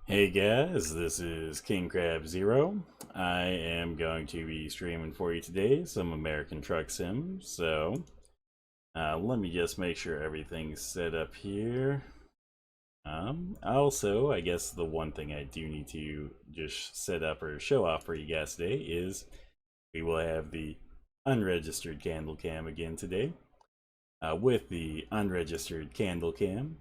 Hey guys, this is King Crab Zero. I am going to be streaming for you today some American Truck Sim. Let me just make sure everything's set up here. Also, I guess the one thing I do need to just set up or show off for you guys today is we will have the Unregistered Candle Cam again today. With the Unregistered Candle Cam,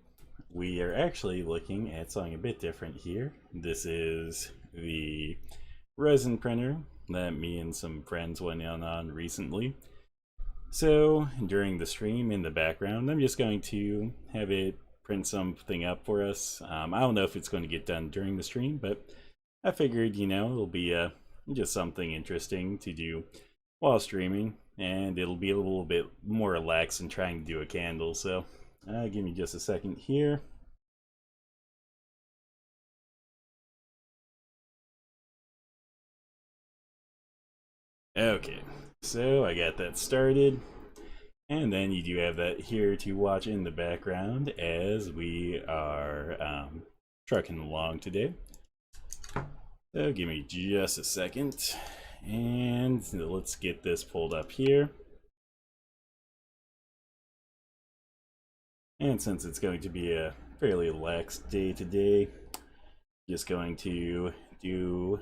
we are actually looking at something a bit different here. This is the resin printer that me and some friends went in on recently. So during the stream in the background, I'm just going to have it print something up for us. I don't know if it's going to get done during the stream, but I figured, it'll be just something interesting to do while streaming, and it'll be a little bit more relaxed than trying to do a candle. So give me just a second here. Okay, so I got that started. And then you do have that here to watch in the background as we are trucking along today. So give me just a second. And let's get this pulled up here. And since it's going to be a fairly relaxed day today, just going to do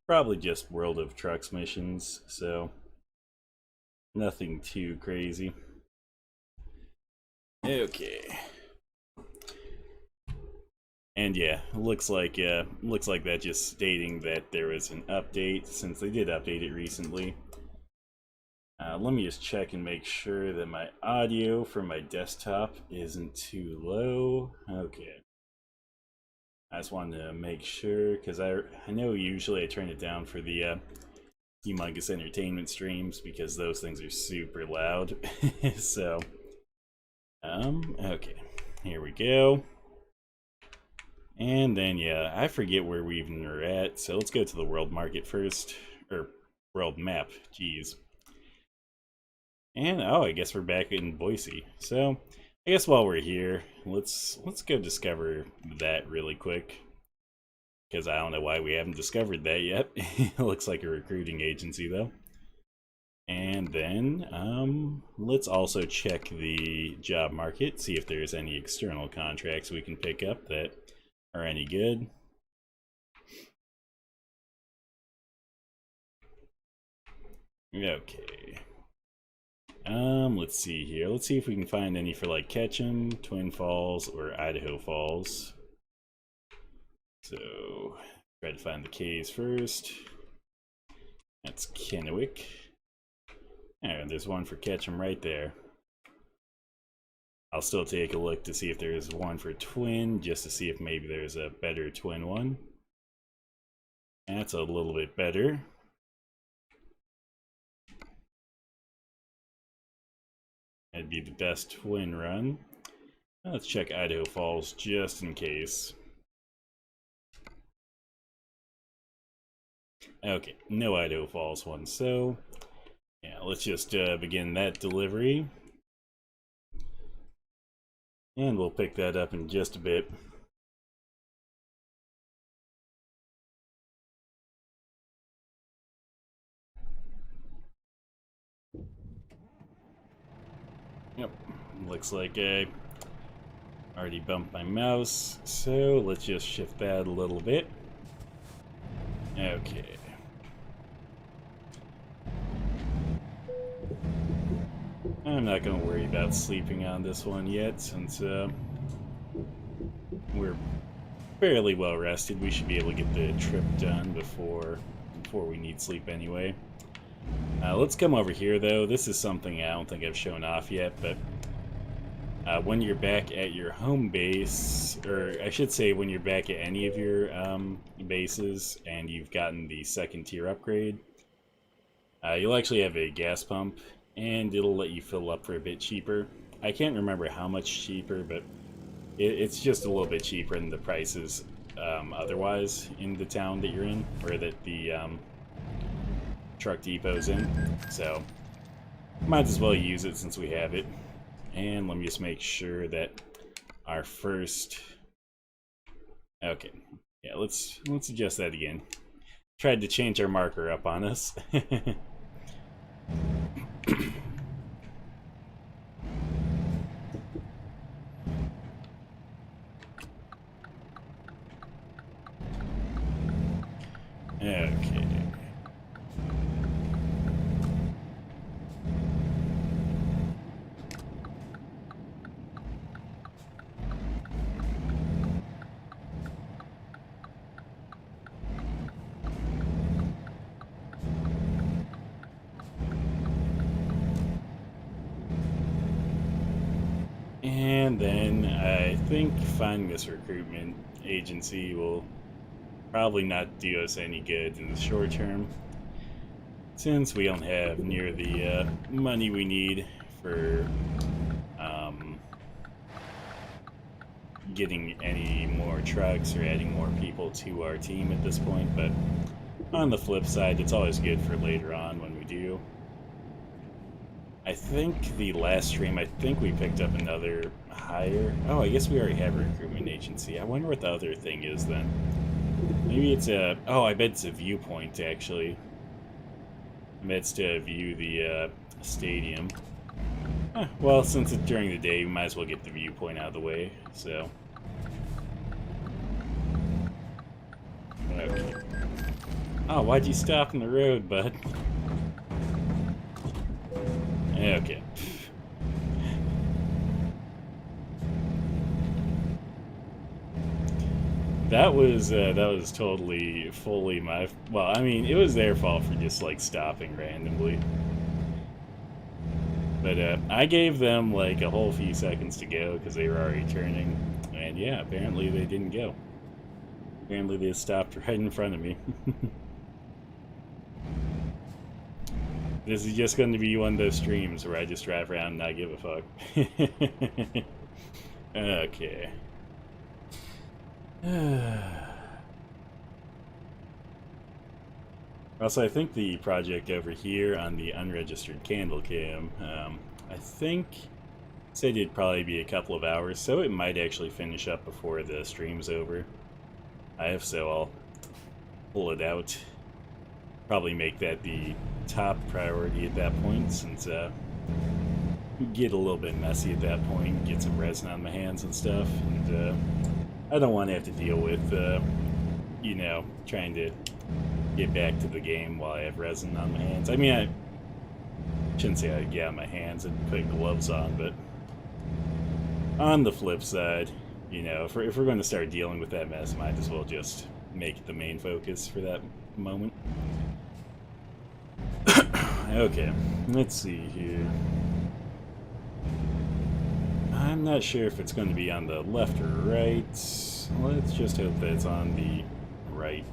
probably just World of Trucks missions, so nothing too crazy. Okay. And yeah, looks like that just stating that there was an update since they did update it recently. Let me just check and make sure that my audio from my desktop isn't too low. Okay. I just wanted to make sure because I know usually I turn it down for the humongous entertainment streams because those things are super loud. So, okay, here we go. And then, yeah, I forget where we even are at, so let's go to the world market first, or world map, jeez. And, oh, I guess we're back in Boise. So, I guess while we're here, let's go discover that really quick. Because I don't know why we haven't discovered that yet. It looks like a recruiting agency, though. And then, let's also check the job market, see if there's any external contracts we can pick up that are any good. Okay. Let's see here. Let's see if we can find any for like Ketchum, Twin Falls, or Idaho Falls. So, try to find the K's first. That's Kennewick. And there's one for Ketchum right there. I'll still take a look to see if there's one for Twin, just to see if maybe there's a better Twin one. That's a little bit better. That'd be the best Twin run. Let's check Idaho Falls just in case. Okay, no Idaho Falls one, so yeah, let's just begin that delivery. And we'll pick that up in just a bit. Yep, looks like I already bumped my mouse, so let's just shift that a little bit. Okay. I'm not going to worry about sleeping on this one yet, since we're fairly well rested. We should be able to get the trip done before we need sleep anyway. Let's come over here, though. This is something I don't think I've shown off yet, but when you're back at your home base, or I should say when you're back at any of your bases and you've gotten the second tier upgrade, you'll actually have a gas pump, and it'll let you fill up for a bit cheaper. I can't remember how much cheaper, but it's just a little bit cheaper than the prices otherwise in the town that you're in, or that the truck depot's in. So might as well use it since we have it. And let me just make sure that our first Okay. Yeah, let's adjust that again. Tried to change our marker up on us. Okay. And then I think finding this recruitment agency will probably not do us any good in the short term, since we don't have near the money we need for getting any more trucks or adding more people to our team at this point. But on the flip side, it's always good for later on when we do. I think the last stream, I think we picked up another hire. Oh, I guess we already have a recruitment agency. I wonder what the other thing is then. Maybe it's a... Oh, I bet it's a viewpoint, actually. I bet it's to view the stadium. Well, since it's during the day, we might as well get the viewpoint out of the way, so... Okay. Oh, why'd you stop in the road, bud? Okay. That was totally, fully my... Well, I mean, it was their fault for just, like, stopping randomly. But, I gave them, like, a whole few seconds to go, because they were already turning. And, yeah, apparently they didn't go. Apparently they stopped right in front of me. This is just going to be one of those streams where I just drive around and not give a fuck. Okay. Also, I think the project over here on the Unregistered Candle Cam, I think said it'd probably be a couple of hours, so it might actually finish up before the stream's over. If so, I'll pull it out. Probably make that the top priority at that point, since get a little bit messy at that point, get some resin on my hands and stuff, and I don't want to have to deal with, you know, trying to get back to the game while I have resin on my hands. I mean, I shouldn't say I'd get on my hands and put gloves on, but on the flip side, you know, if we're going to start dealing with that mess, might as well just make it the main focus for that moment. Okay, let's see here. I'm not sure if it's going to be on the left or right. Let's just hope that it's on the right.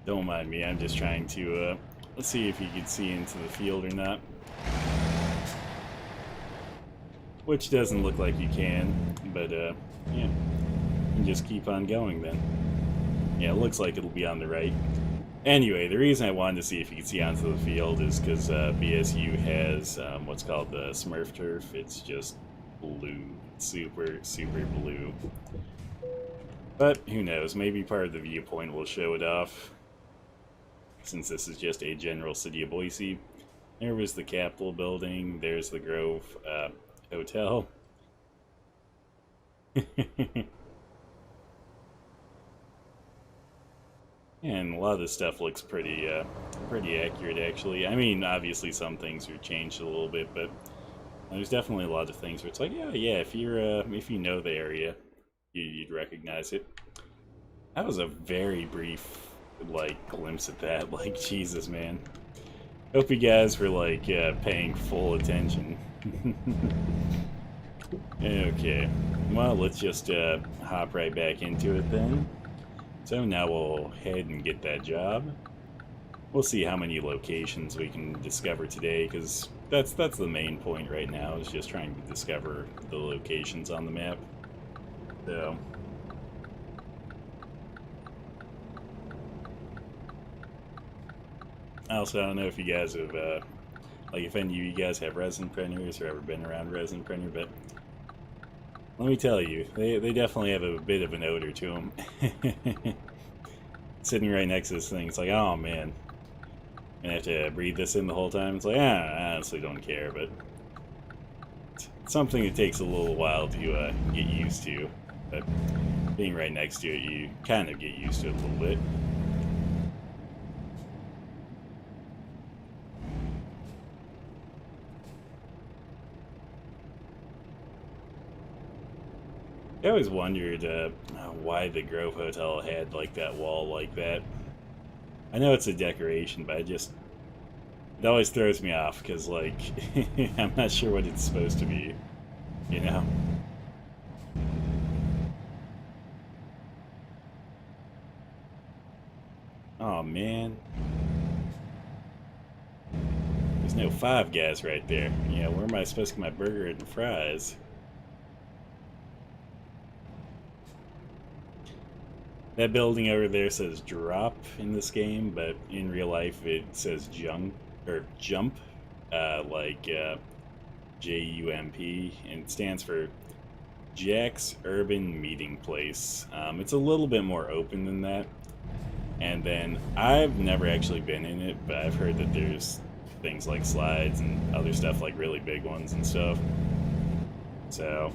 Don't mind me, I'm just trying to, let's see if you can see into the field or not. Which doesn't look like you can, but, yeah. And just keep on going then. Yeah, it looks like it'll be on the right. Anyway, the reason I wanted to see if you could see onto the field is because BSU has what's called the Smurf turf. It's just blue. Super, super blue. But who knows, maybe part of the viewpoint will show it off, since this is just a general city of Boise. There was the Capitol building, there's the Grove Hotel. And a lot of this stuff looks pretty accurate, actually. I mean, obviously some things are changed a little bit, but there's definitely a lot of things where it's like, yeah, if you know the area, you'd recognize it. That was a very brief, like, glimpse at that. Like, Jesus, man. Hope you guys were, like, paying full attention. Okay. Well, let's just hop right back into it then. So now we'll head and get that job. We'll see how many locations we can discover today, because that's the main point right now, is just trying to discover the locations on the map. So, Also, I don't know if you guys have, like, if any of you guys have resin printers or ever been around resin printer, but let me tell you, they definitely have a bit of an odor to them. Sitting right next to this thing, it's like, oh man, I'm gonna have to breathe this in the whole time. It's like, I honestly don't care, but it's something that takes a little while to get used to. But being right next to it, you kind of get used to it a little bit. I always wondered why the Grove Hotel had like that wall like that. I know it's a decoration, but it always throws me off because like I'm not sure what it's supposed to be, you know. Oh man, there's no Five Guys right there. You know, where am I supposed to get my burger and fries? That building over there says drop in this game, but in real life it says jump, or jump, Jump, and it stands for Jack's Urban Meeting Place. It's a little bit more open than that. And then I've never actually been in it, but I've heard that there's things like slides and other stuff, like really big ones and stuff. So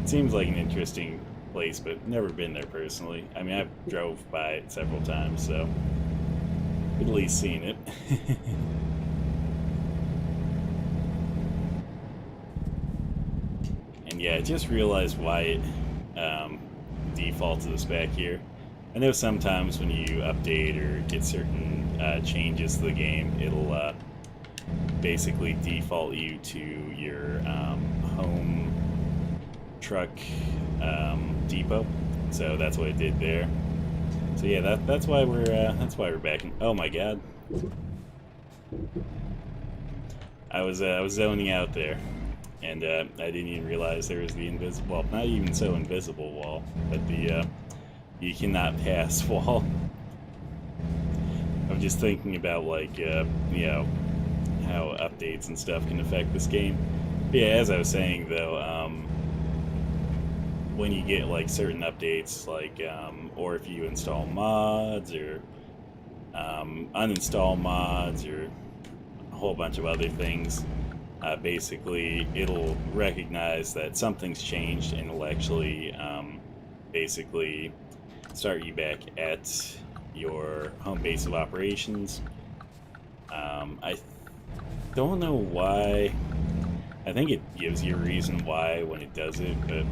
it seems like an interesting place, but never been there personally. I mean, I've drove by it several times, so at least seen it. And yeah, I just realized why it defaults to this back here. I know sometimes when you update or get certain changes to the game, it'll basically default you to your home truck depot. So that's what it did there. So yeah, that's why we're back in. Oh my god, I was zoning out there, and I didn't even realize there was the invisible, well, not even so invisible wall, but the you cannot pass wall. I'm just thinking about like you know, how updates and stuff can affect this game. But yeah, as I was saying though, when you get like certain updates, like or if you install mods or uninstall mods or a whole bunch of other things, basically it'll recognize that something's changed and it'll actually basically start you back at your home base of operations. I don't know why. I think it gives you a reason why when it does it, but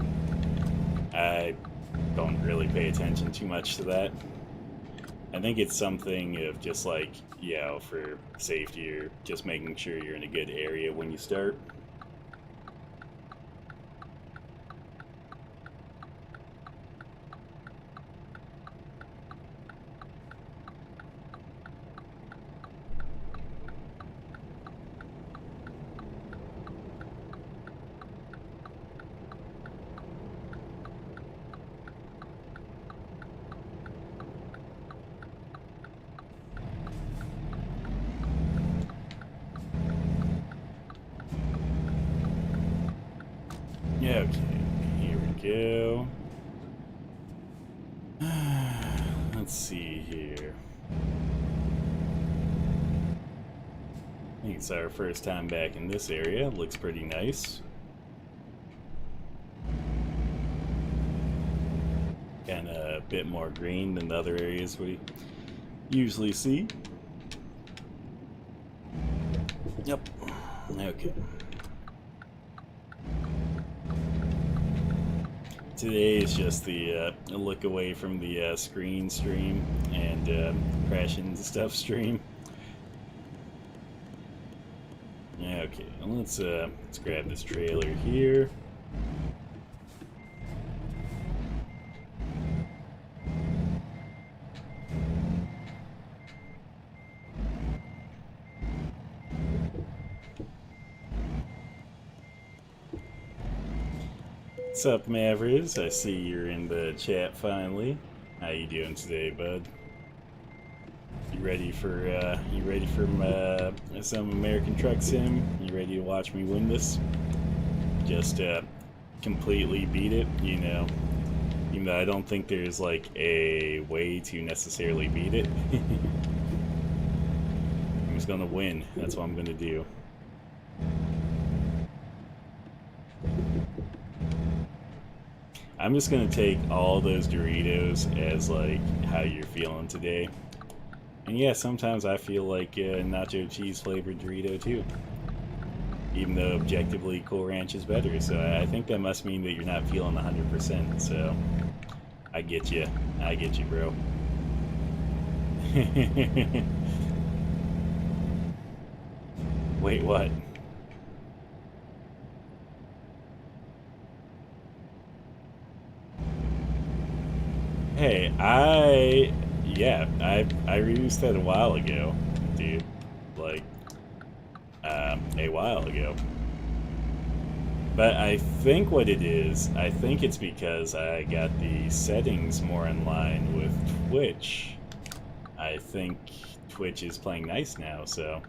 I don't really pay attention too much to that. I think it's something of just like, you know, for safety or just making sure you're in a good area when you start. Okay, here we go. Let's see here. I think it's our first time back in this area. It looks pretty nice. Kind of a bit more green than the other areas we usually see. Yep. Okay. Today is just the look away from the screen stream and crash into stuff stream. Okay, let's grab this trailer here. What's up, Mavericks? I see you're in the chat finally. How you doing today, bud? You ready for some American Truck Sim? You ready to watch me win this? Just completely beat it, you know. Even though I don't think there's like a way to necessarily beat it. I'm just gonna win. That's what I'm gonna do. I'm just gonna take all those Doritos as like how you're feeling today. And yeah, sometimes I feel like nacho cheese flavored Dorito too. Even though objectively Cool Ranch is better, so I think that must mean that you're not feeling 100%. So I get you, bro. Wait, what? Hey, I reduced that a while ago, dude. Like, a while ago. But I think what it is, I think it's because I got the settings more in line with Twitch. I think Twitch is playing nice now, so...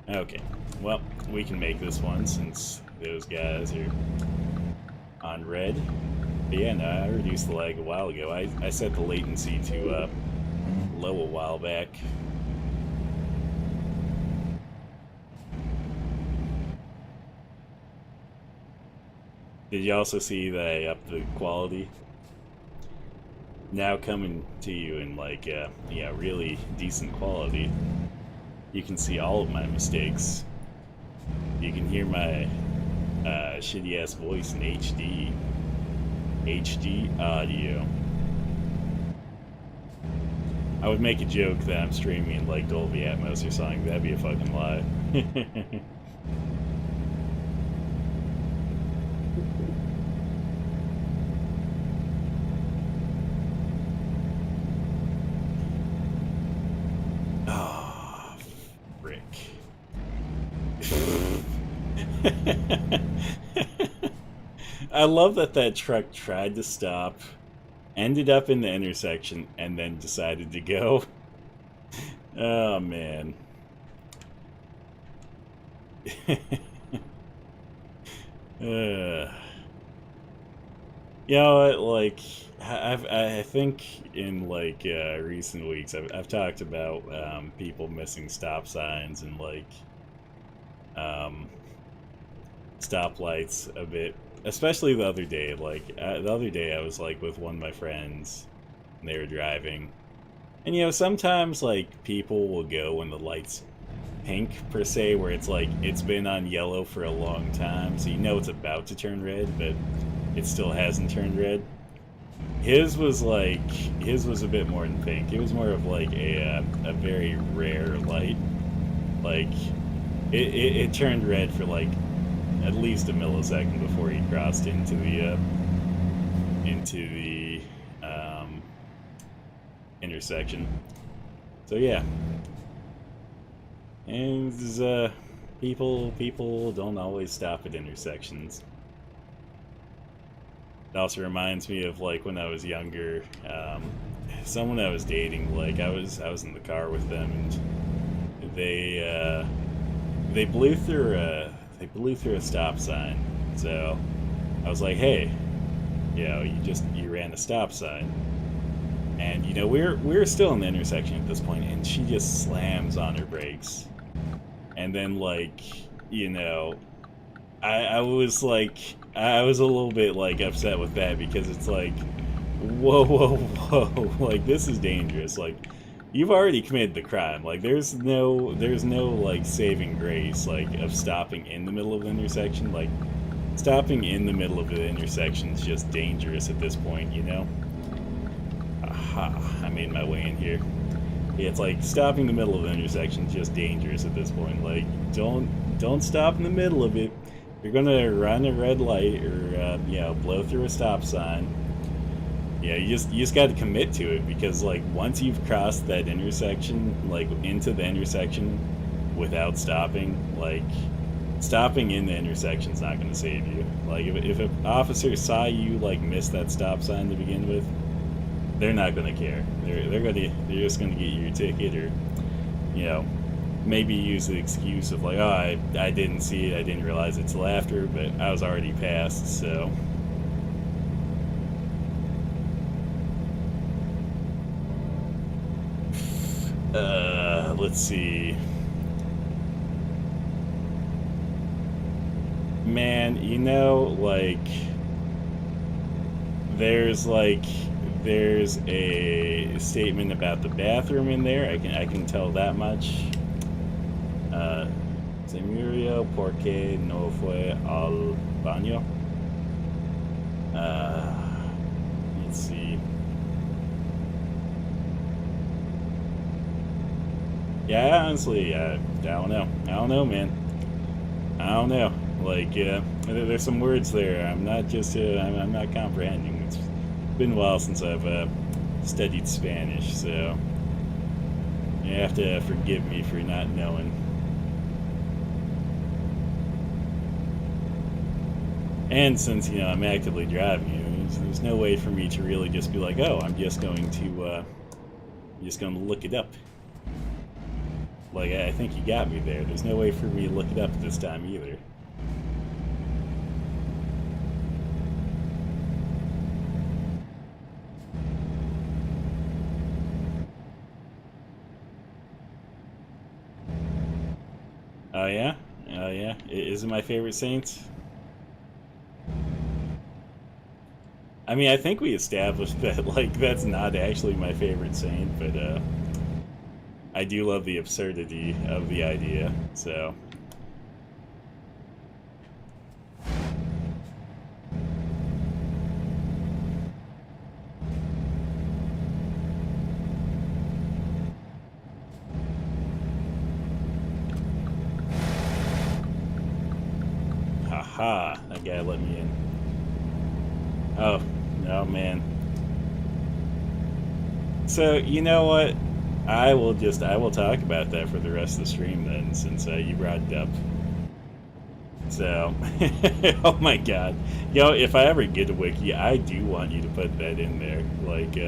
Okay, well, we can make this one since those guys are on red. But yeah, no, I reduced the lag a while ago. I set the latency to low a while back. Did you also see that I upped the quality? Now coming to you in like, yeah, really decent quality. You can see all of my mistakes. You can hear my shitty ass voice in HD. HD audio. I would make a joke that I'm streaming like Dolby Atmos or something. That'd be a fucking lie. Oh, frick. I love that truck tried to stop, ended up in the intersection, and then decided to go. Oh, man. You know what, like, I think in, like, recent weeks, I've talked about, people missing stop signs and, like, stoplights a bit. Especially the other day, like, the other day I was, like, with one of my friends, and they were driving. And, you know, sometimes, like, people will go when the light's pink, per se, where it's, like, it's been on yellow for a long time, so you know it's about to turn red, but it still hasn't turned red. His was, like, his was a bit more than pink. It was more of, like, a very rare light. Like, it turned red for, like, at least a millisecond before he crossed into the intersection. So yeah, and people don't always stop at intersections. It also reminds me of like when I was younger, someone I was dating. Like I was in the car with them, and they blew through a stop sign. So I was like, hey, you know, you ran a stop sign. And you know, we're still in the intersection at this point, and she just slams on her brakes. And then like, you know, I was a little bit like upset with that, because it's like, whoa, like this is dangerous. Like, you've already committed the crime. Like, there's no like saving grace like of stopping in the middle of the intersection. Like, stopping in the middle of the intersection is just dangerous at this point, you know? Aha, I made my way in here. Yeah, it's like stopping in the middle of the intersection is just dangerous at this point. Like, don't stop in the middle of it. You're gonna run a red light or you know, blow through a stop sign. Yeah, you just got to commit to it, because like once you've crossed that intersection, like into the intersection without stopping, like stopping in the intersection is not going to save you. Like if an officer saw you like miss that stop sign to begin with, they're not gonna care. They're just gonna get your ticket, or you know, maybe use the excuse of like, oh, I didn't see it, I didn't realize it's till after, but I was already passed, so. Let's see. Man, you know, like, there's a statement about the bathroom in there. I can tell that much. Se murió porque no fue al baño. Let's see. Yeah, honestly, I don't know. I don't know, man. I don't know. Like, there's some words there. I'm not comprehending. It's been a while since I've studied Spanish, so you have to forgive me for not knowing. And since, you know, I'm actively driving, you know, there's no way for me to really just be like, oh, I'm just going to look it up. Like, I think you got me there. There's no way for me to look it up this time either. Oh yeah? Oh yeah? Is it my favorite saint? I mean, I think we established that, like, that's not actually my favorite saint, but, I do love the absurdity of the idea, so. Haha, that guy let me in. Oh, no, man. So, you know what? I will talk about that for the rest of the stream then, since you brought it up. So, oh my god. You know, if I ever get a wiki, I do want you to put that in there. Like,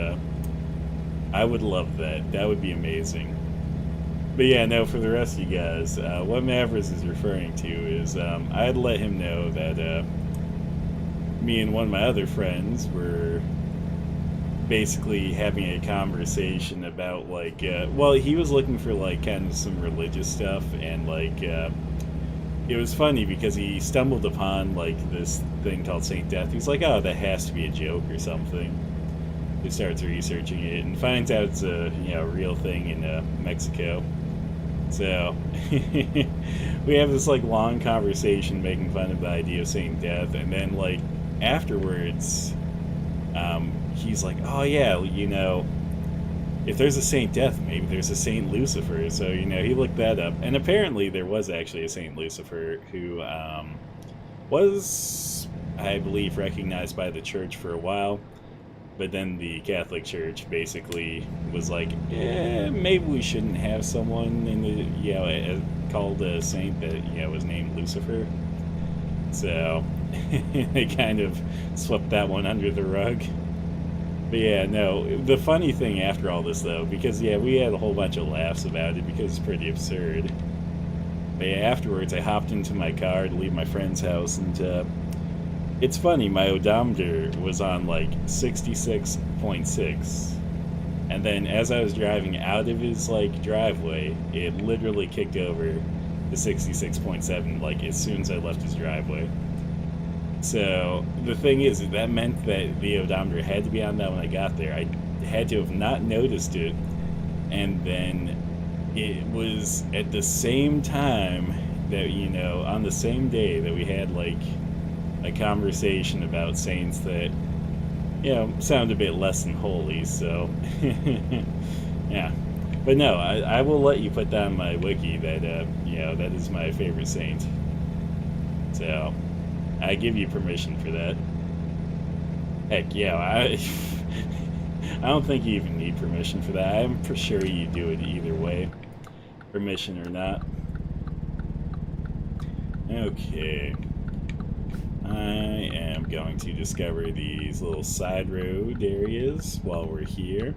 I would love that. That would be amazing. But yeah, no, for the rest of you guys, what Mavericks is referring to is, I'd let him know that, me and one of my other friends were basically having a conversation about, like, well, he was looking for, like, kind of some religious stuff, and, like, it was funny because he stumbled upon, like, this thing called Saint Death. He's like, oh, that has to be a joke or something. He starts researching it and finds out it's a, you know, real thing in Mexico. So we have this, like, long conversation making fun of the idea of Saint Death, and then, like, afterwards, he's like, oh yeah, you know, if there's a Saint Death, maybe there's a Saint Lucifer. So, you know, he looked that up, and apparently there was actually a Saint Lucifer who was, I believe, recognized by the church for a while, but then the Catholic Church basically was like, maybe we shouldn't have someone in the, you know, called a saint that, you know, was named Lucifer. So they kind of swept that one under the rug. But yeah, no, the funny thing after all this, though, because, yeah, we had a whole bunch of laughs about it because it's pretty absurd. But yeah, afterwards, I hopped into my car to leave my friend's house, and it's funny, my odometer was on, like, 66.6. And then as I was driving out of his, like, driveway, it literally kicked over to 66.7, like, as soon as I left his driveway. So the thing is, that meant that the odometer had to be on that when I got there. I had to have not noticed it, and then it was at the same time that, you know, on the same day that we had, like, a conversation about saints that, you know, sound a bit less than holy, so yeah. But no, I will let you put down my wiki that, you know, that is my favorite saint. So I give you permission for that. Heck yeah, I don't think you even need permission for that. I'm for sure you do it either way, permission or not. Okay. I am going to discover these little side road areas while we're here.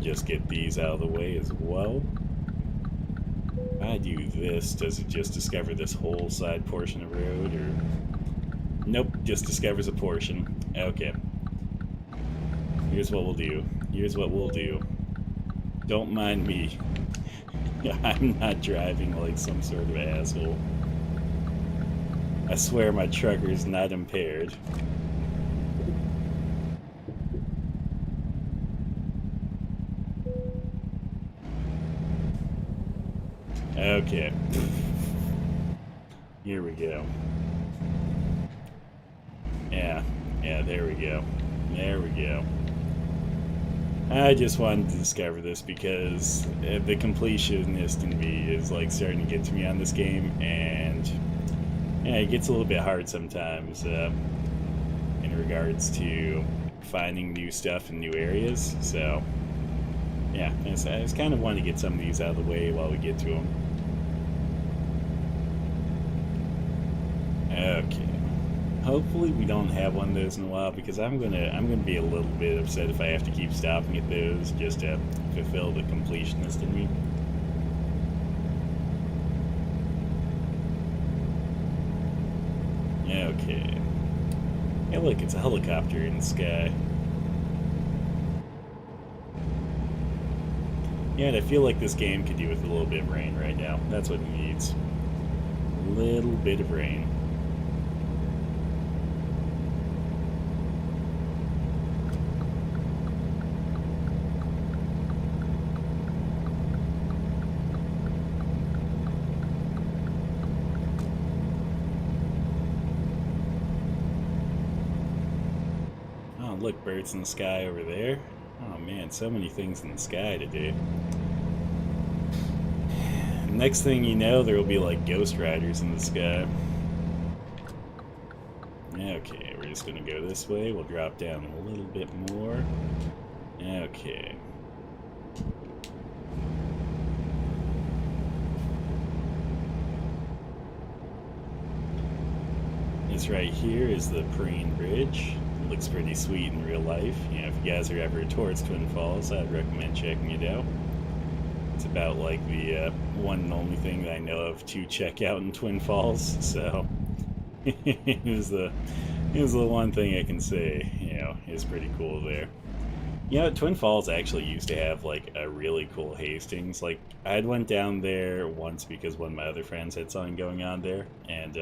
Just get these out of the way as well. If I do this, does it just discover this whole side portion of road, or... Nope, just discovers a portion. Okay. Here's what we'll do. Here's what we'll do. Don't mind me. I'm not driving like some sort of asshole. I swear my trucker's not impaired. Okay. Here we go. Yeah, there we go. There we go. I just wanted to discover this because the completionist in me is like starting to get to me on this game, and yeah, it gets a little bit hard sometimes in regards to finding new stuff in new areas. So yeah, I just kind of want to get some of these out of the way while we get to them. Okay. Hopefully we don't have one of those in a while, because I'm gonna be a little bit upset if I have to keep stopping at those just to fulfill the completionist in me. Okay. Hey look, it's a helicopter in the sky. Yeah, and I feel like this game could do with a little bit of rain right now. That's what it needs. A little bit of rain. Look, birds in the sky over there. Oh man, so many things in the sky today. Next thing you know, there will be like ghost riders in the sky. Okay, we're just gonna go this way. We'll drop down a little bit more. Okay. This right here is the Preen Bridge. Looks pretty sweet in real life. You know, if you guys are ever towards Twin Falls, I'd recommend checking it out. It's about like the one and only thing that I know of to check out in Twin Falls, so it was the one thing I can say, you know, is pretty cool there. You know, Twin Falls actually used to have like a really cool Hastings. Like, I'd went down there once because one of my other friends had something going on there, and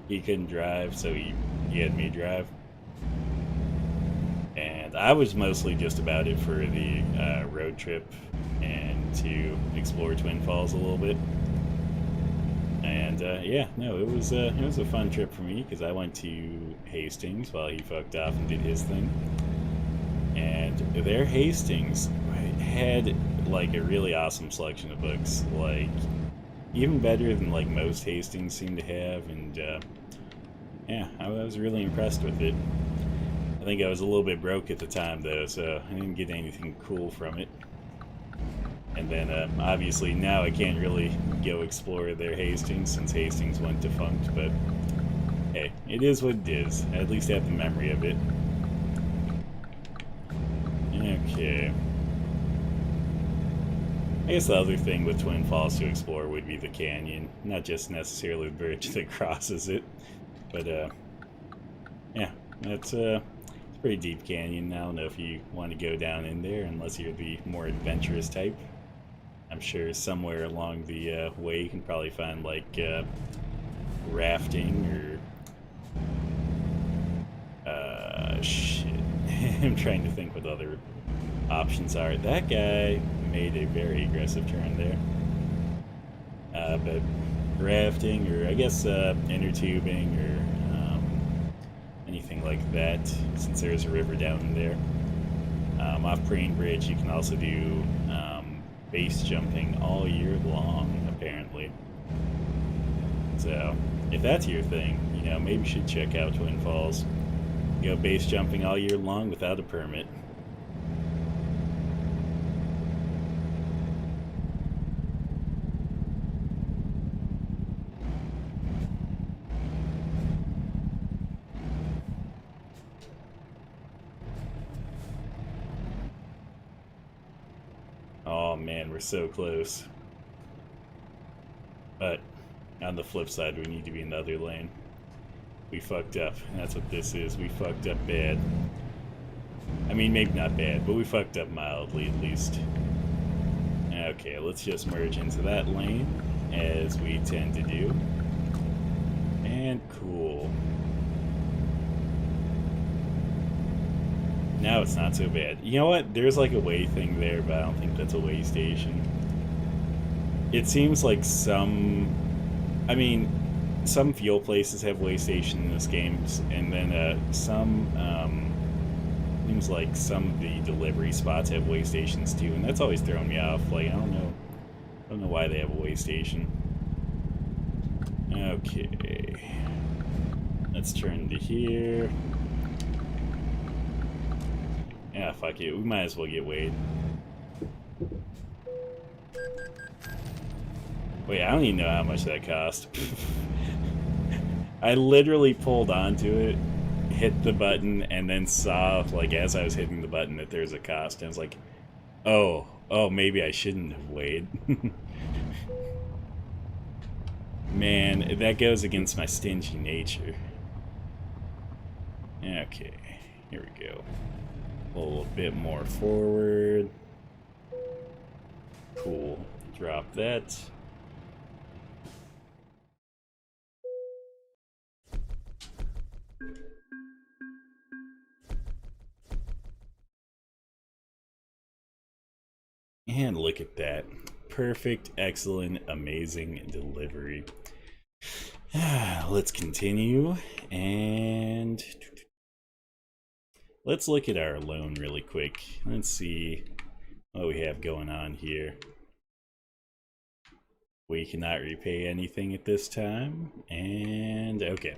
he couldn't drive, so he had me drive. And I was mostly just about it for the road trip and to explore Twin Falls a little bit. And yeah, no, it was a fun trip for me because I went to Hastings while he fucked off and did his thing. And their Hastings had like a really awesome selection of books, like even better than like most Hastings seem to have. And yeah, I was really impressed with it. I think I was a little bit broke at the time though, so I didn't get anything cool from it. And then obviously now I can't really go explore their Hastings since Hastings went defunct, but hey, it is what it is. I at least have the memory of it. Okay. I guess the other thing with Twin Falls to explore would be the canyon, not just necessarily the bridge that crosses it, but yeah, that's it's a pretty deep canyon. I don't know if you want to go down in there unless you're the more adventurous type. I'm sure somewhere along the way you can probably find like rafting or shit. I'm trying to think what other options are. That guy made a very aggressive turn there. But rafting, or I guess inner tubing, or anything like that, since there's a river down in there. Off Preen Bridge, you can also do base jumping all year long, apparently. So, if that's your thing, you know, maybe you should check out Twin Falls. Go base jumping all year long without a permit. we're so close. But on the flip side, we need to be in the other lane. We fucked up, and that's what this is. We fucked up bad. I mean, maybe not bad, but we fucked up mildly at least. Okay, let's just merge into that lane, as we tend to do. And cool. Now it's not so bad. You know what? There's like a way thing there, but I don't think that's a way station. It seems like some fuel places have way station in this game, and then seems like some of the delivery spots have way stations too, and that's always thrown me off. Like, I don't know why they have a way station. Okay, let's turn to here. Yeah, fuck it. We might as well get weighed. Wait, I don't even know how much that cost. I literally pulled onto it, hit the button, and then saw, like, as I was hitting the button that there's a cost. And I was like, oh, maybe I shouldn't have weighed. Man, that goes against my stingy nature. Okay, here we go. A little bit more forward. Cool. Drop that. And look at that. Perfect, excellent, amazing delivery. Let's continue, and let's look at our loan really quick. Let's see what we have going on here. We cannot repay anything at this time, and okay.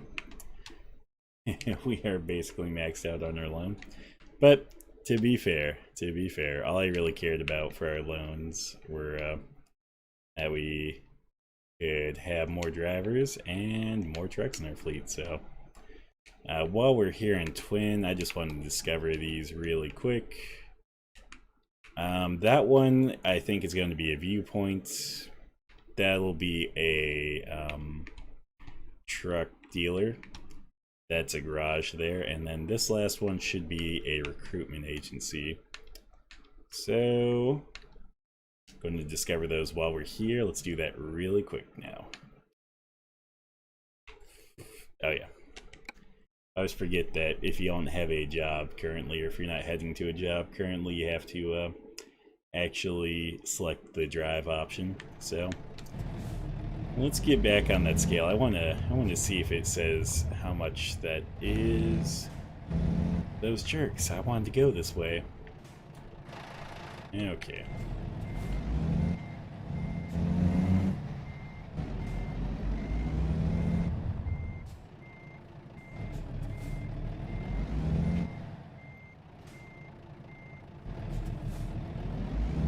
We are basically maxed out on our loan. But to be fair, all I really cared about for our loans were that we could have more drivers and more trucks in our fleet. So while we're here in Twin, I just wanted to discover these really quick. That one I think is going to be a viewpoint. That'll be a truck dealer. That's a garage there, and then this last one should be a recruitment agency. So, I'm going to discover those while we're here. Let's do that really quick now. Oh yeah. I always forget that if you don't have a job currently, or if you're not heading to a job currently, you have to actually select the drive option. So, let's get back on that scale. I want to see if it says how much that is. Those jerks. I wanted to go this way. Okay.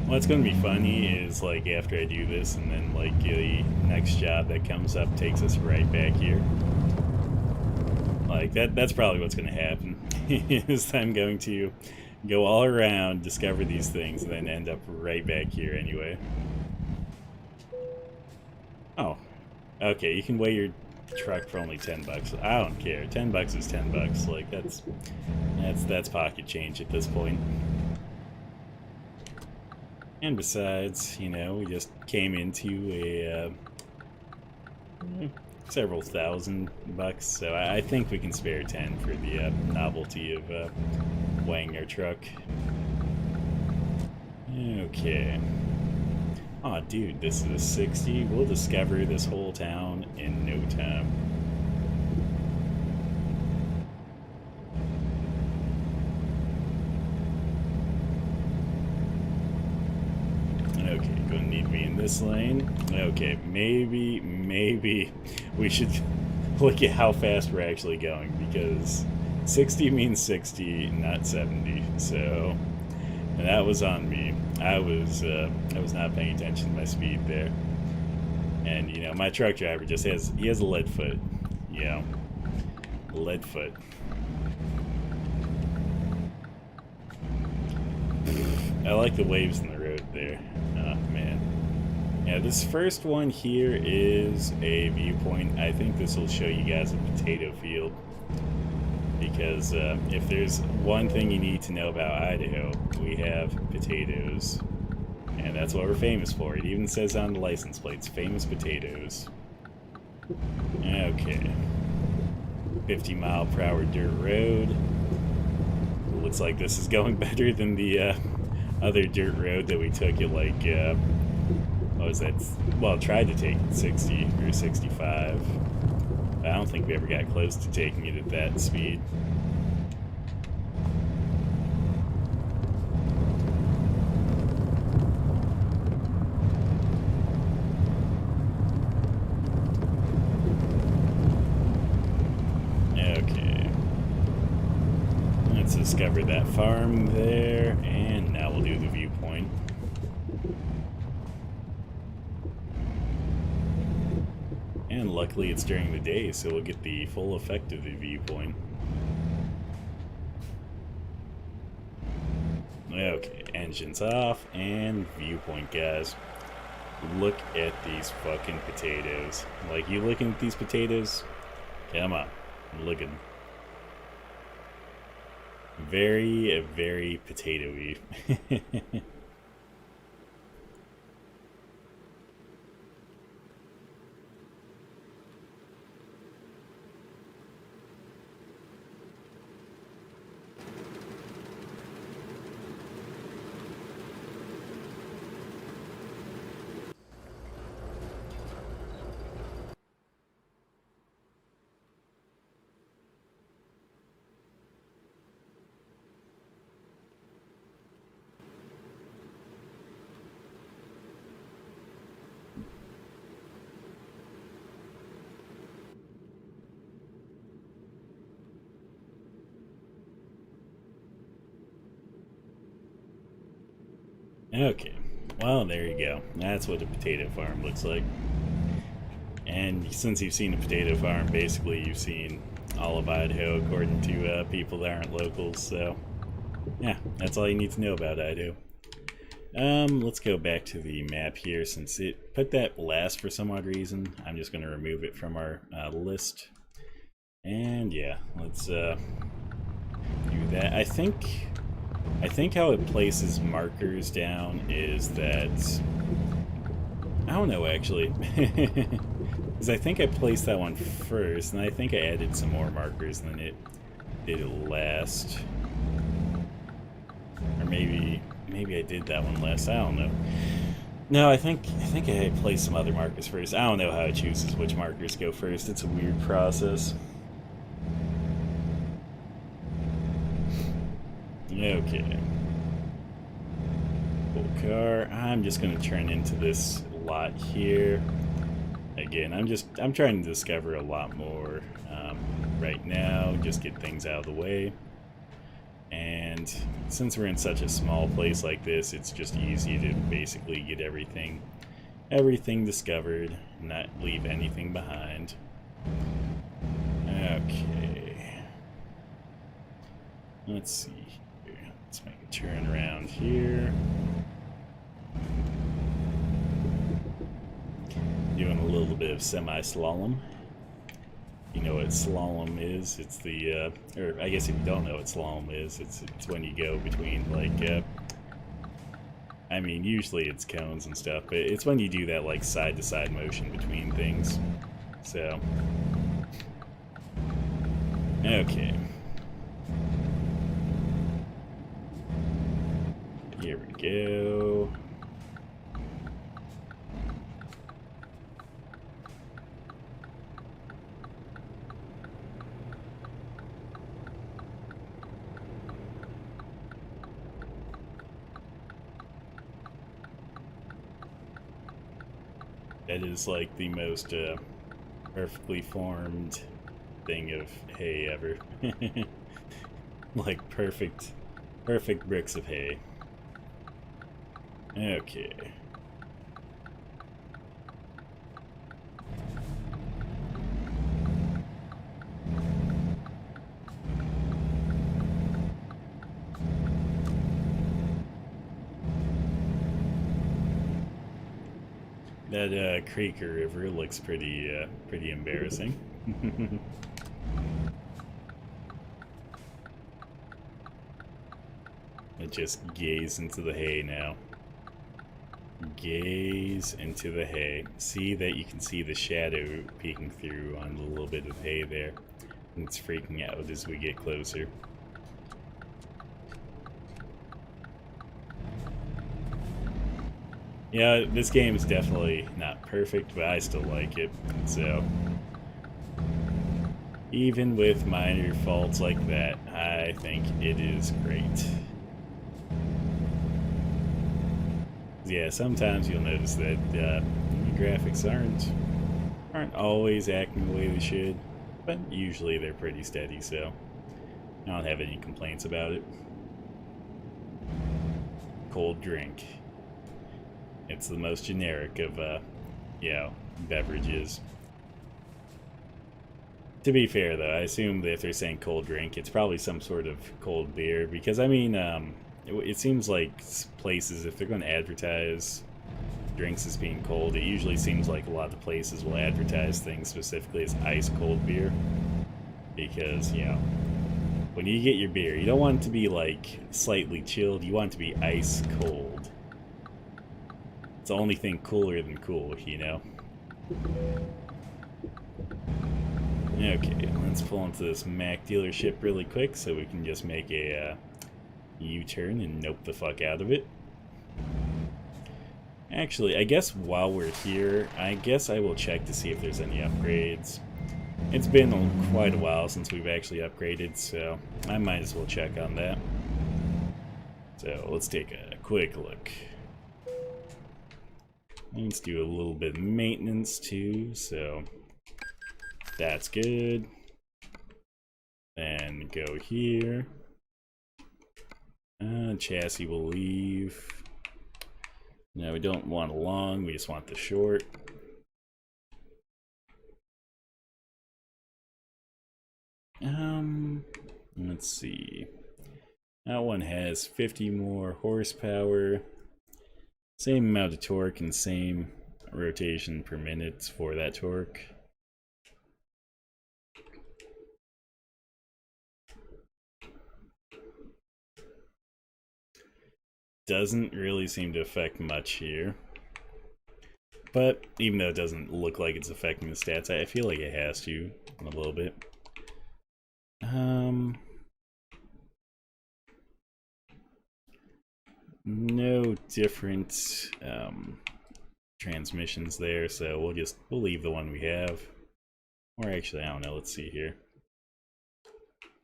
What's going to be funny is, like, after I do this, and then, like, the next job that comes up takes us right back here. Like, that's probably what's going to happen. Is I'm going to go all around, discover these things, and then end up right back here anyway. Oh. Okay, you can weigh your truck for only $10. I don't care. $10 is $10. Like, that's pocket change at this point. And besides, you know, we just came into a several $1,000, so I think we can spare 10 for the novelty of weighing our truck. Okay. Aw, dude, this is a 60. We'll discover this whole town in no time. Okay, gonna need me in this lane. Okay, maybe we should look at how fast we're actually going, because 60 means 60, not 70. So, and that was on me. I was not paying attention to my speed there. And you know, my truck driver just has a lead foot. You know, lead foot. I like the waves in the road there. Oh man. Yeah, this first one here is a viewpoint. I think this will show you guys a potato field. Because if there's one thing you need to know about Idaho, we have potatoes. And that's what we're famous for. It even says on the license plates, famous potatoes. Okay. 50-mile-per-hour dirt road. Looks like this is going better than the other dirt road that we took at like, what was that? Well, tried to take 60 or 65. I don't think we ever got close to taking it at that speed. Okay. Let's discover that farm there, and now we'll do the viewpoint. And luckily it's during the day, so we'll get the full effect of the viewpoint. Okay, engines off, and viewpoint, guys. Look at these fucking potatoes. Like, you looking at these potatoes? Come on, look at them. Very, very potato-y. Okay, well, there you go. That's what a potato farm looks like. And since you've seen a potato farm, basically you've seen all of Idaho, according to people that aren't locals. So, yeah, that's all you need to know about Idaho. Let's go back to the map here. Since it put that last for some odd reason, I'm just going to remove it from our list. And yeah, let's do that. I think how it places markers down is that, I don't know actually, because I think I placed that one first, and I think I added some more markers, and then it did it last. Or maybe I did that one last. I don't know. No, I think I placed some other markers first. I don't know how it chooses which markers go first. It's a weird process. Okay. Cool car. I'm just gonna turn into this lot here. Again, I'm trying to discover a lot more right now. Just get things out of the way. And since we're in such a small place like this, it's just easy to basically get everything discovered, not leave anything behind. Okay. Let's see here. Let's make a turn around here. Doing a little bit of semi-slalom. You know what slalom is? It's the, or I guess if you don't know what slalom is, it's when you go between, like, I mean, usually it's cones and stuff, but it's when you do that, like, side-to-side motion between things. So, okay. Here we go. That is like the most perfectly formed thing of hay ever. Like perfect bricks of hay. Okay. That creek or river looks pretty embarrassing. It just gaze into the hay now. Gaze into the hay. See that you can see the shadow peeking through on the little bit of hay there. And it's freaking out as we get closer. Yeah, this game is definitely not perfect, but I still like it. So, even with minor faults like that, I think it is great. Yeah, sometimes you'll notice that the graphics aren't always acting the way they should, but usually they're pretty steady, so I don't have any complaints about it. Cold drink. It's the most generic of, beverages. To be fair, though, I assume that if they're saying cold drink, it's probably some sort of cold beer, because, I mean, it seems like places, if they're going to advertise drinks as being cold, it usually seems like a lot of places will advertise things specifically as ice-cold beer. Because, when you get your beer, you don't want it to be, like, slightly chilled, you want it to be ice-cold. It's the only thing cooler than cool, Okay, let's pull into this Mac dealership really quick so we can just make a U-turn and nope the fuck out of it. Actually, I guess while we're here, I guess I will check to see if there's any upgrades. It's been quite a while since we've actually upgraded, so I might as well check on that. So let's take a quick look. Let's do a little bit of maintenance too, so that's good. Then go here. Chassis will leave. No, we don't want a long, we just want the short. Let's see. That one has 50 more horsepower. Same amount of torque and same rotation per minute for that torque. Doesn't really seem to affect much here. But even though it doesn't look like it's affecting the stats, I feel like it has to a little bit. No different transmissions there, so we'll leave the one we have. Or actually, I don't know, let's see here.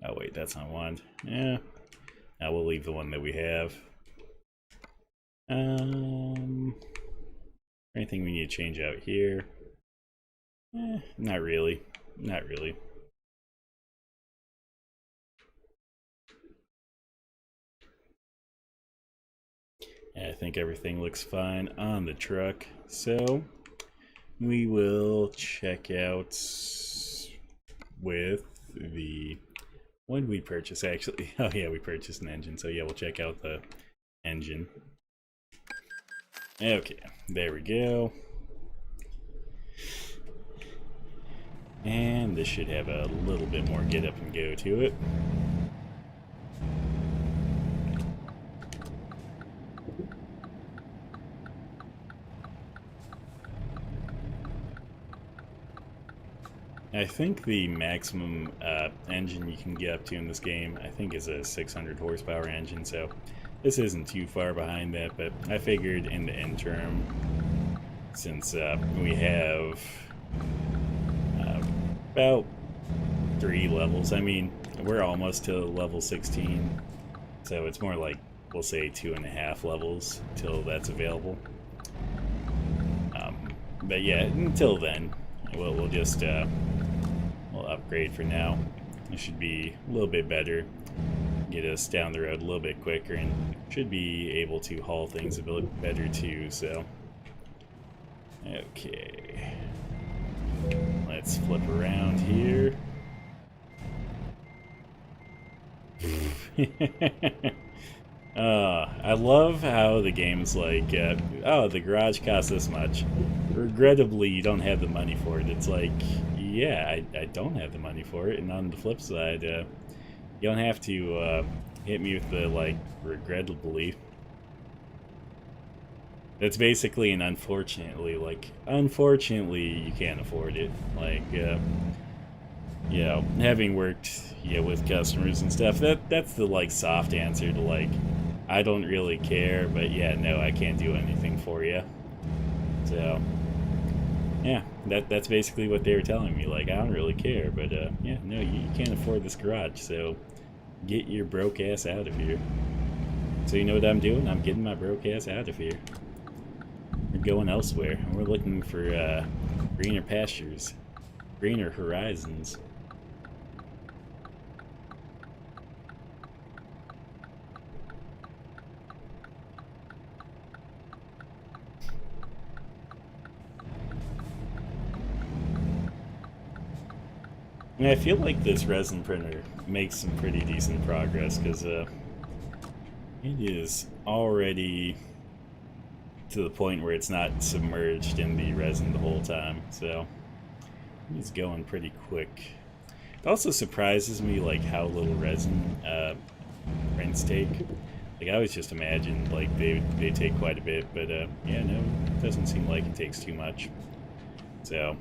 Oh wait, that's not one. Yeah. Now we'll leave the one that we have. Anything we need to change out here? Not really. Not really. I think everything looks fine on the truck, so we will check out with the... When did we purchase, actually? Oh yeah, we purchased an engine, so yeah, we'll check out the engine. Okay, there we go. And this should have a little bit more get up and go to it. I think the maximum engine you can get up to in this game, I think, is a 600 horsepower engine, so this isn't too far behind that, but I figured in the interim, since we have about 3 levels, I mean, we're almost to level 16, so it's more like, we'll say 2.5 levels till that's available. But yeah, until then, we'll just we'll upgrade for now. It should be a little bit better, get us down the road a little bit quicker, and should be able to haul things a bit better too, so. Okay. Let's flip around here. I love how the game's like, oh, the garage costs this much. regrettably, you don't have the money for it. It's like, yeah, I don't have the money for it. And on the flip side, you don't have to hit me with the, like, regrettably. That's basically an unfortunately, like, unfortunately, you can't afford it. Like, you know, having worked, with customers and stuff, that's the, like, soft answer to, like, I don't really care, but yeah, no, I can't do anything for you. So, yeah, that's basically what they were telling me. Like, I don't really care, but yeah, no, you can't afford this garage, so get your broke ass out of here. So you know what I'm doing? I'm getting my broke ass out of here. We're going elsewhere. We're looking for greener pastures, greener horizons. I mean, I feel like this resin printer makes some pretty decent progress, because it is already to the point where it's not submerged in the resin the whole time, so it's going pretty quick. It also surprises me, like, how little resin prints take. Like, I always just imagined, like, they take quite a bit, but yeah, no, it doesn't seem like it takes too much. So,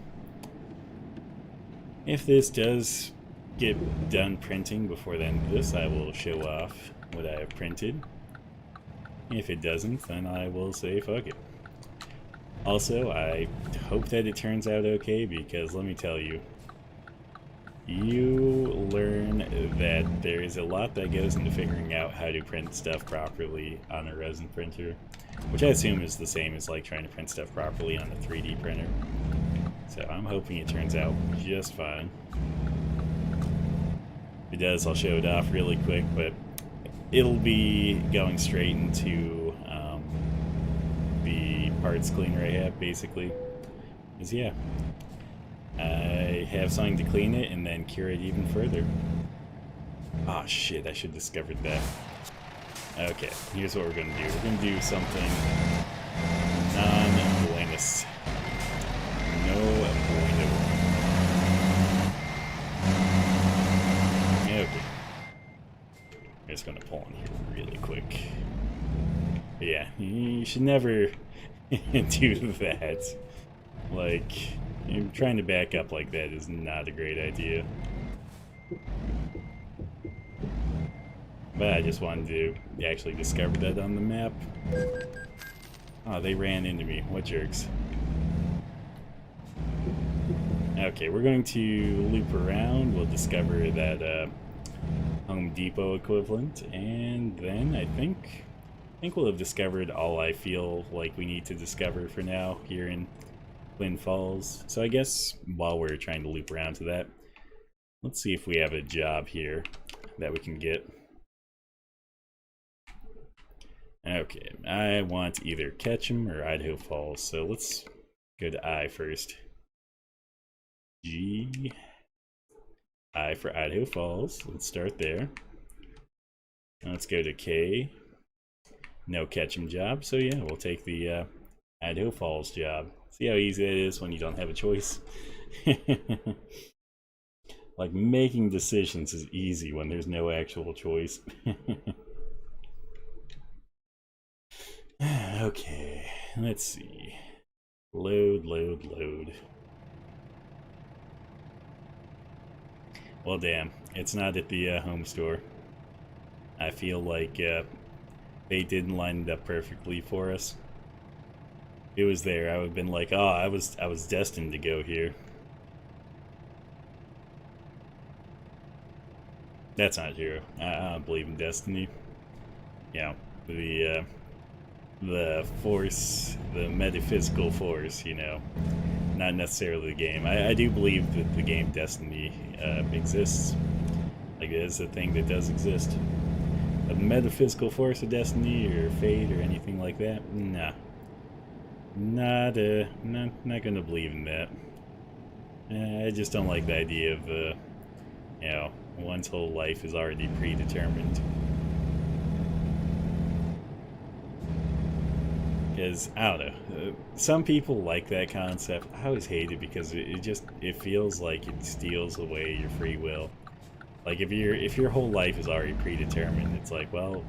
if this does get done printing before the end of this, I will show off what I have printed. If it doesn't, then I will say fuck it. Also, I hope that it turns out okay, because let me tell you, you learn that there is a lot that goes into figuring out how to print stuff properly on a resin printer, which I assume is the same as, like, trying to print stuff properly on a 3D printer. So I'm hoping it turns out just fine. If it does, I'll show it off really quick, but it'll be going straight into the parts cleaner I have, basically. Because, yeah, I have something to clean it and then cure it even further. Ah, shit, I should have discovered that. Okay, here's what we're gonna do. We're gonna do something non-buenos. No bueno. Okay. I'm just gonna pull in here really quick. But yeah, you should never do that. Like, trying to back up like that is not a great idea. But I just wanted to actually discover that on the map. Oh, they ran into me. What jerks. Okay, we're going to loop around. We'll discover that Home Depot equivalent, and then I think we'll have discovered all I feel like we need to discover for now here in Twin Falls. So I guess while we're trying to loop around to that, let's see if we have a job here that we can get. Okay, I want either Ketchum or Idaho Falls, so let's go to I first. G, I for Idaho Falls. Let's start there. Let's go to K. No Ketchum job, so yeah, we'll take the Idaho Falls job. See how easy it is when you don't have a choice? Like, making decisions is easy when there's no actual choice. Okay, let's see. Load, load, load. Well, damn, it's not at the home store. I feel like they didn't line it up perfectly for us. If it was there, I would have been like, oh, I was destined to go here. That's not true. I don't believe in destiny. Yeah, the force, the metaphysical force, you know, not necessarily the game. I do believe that the game Destiny exists. Like, it is a thing that does exist. A metaphysical force of destiny or fate or anything like that? Nah. Not gonna believe in that. I just don't like the idea of, you know, one's whole life is already predetermined. Because, I don't know, some people like that concept. I always hate it because it feels like it steals away your free will. Like, if your whole life is already predetermined, it's like, well,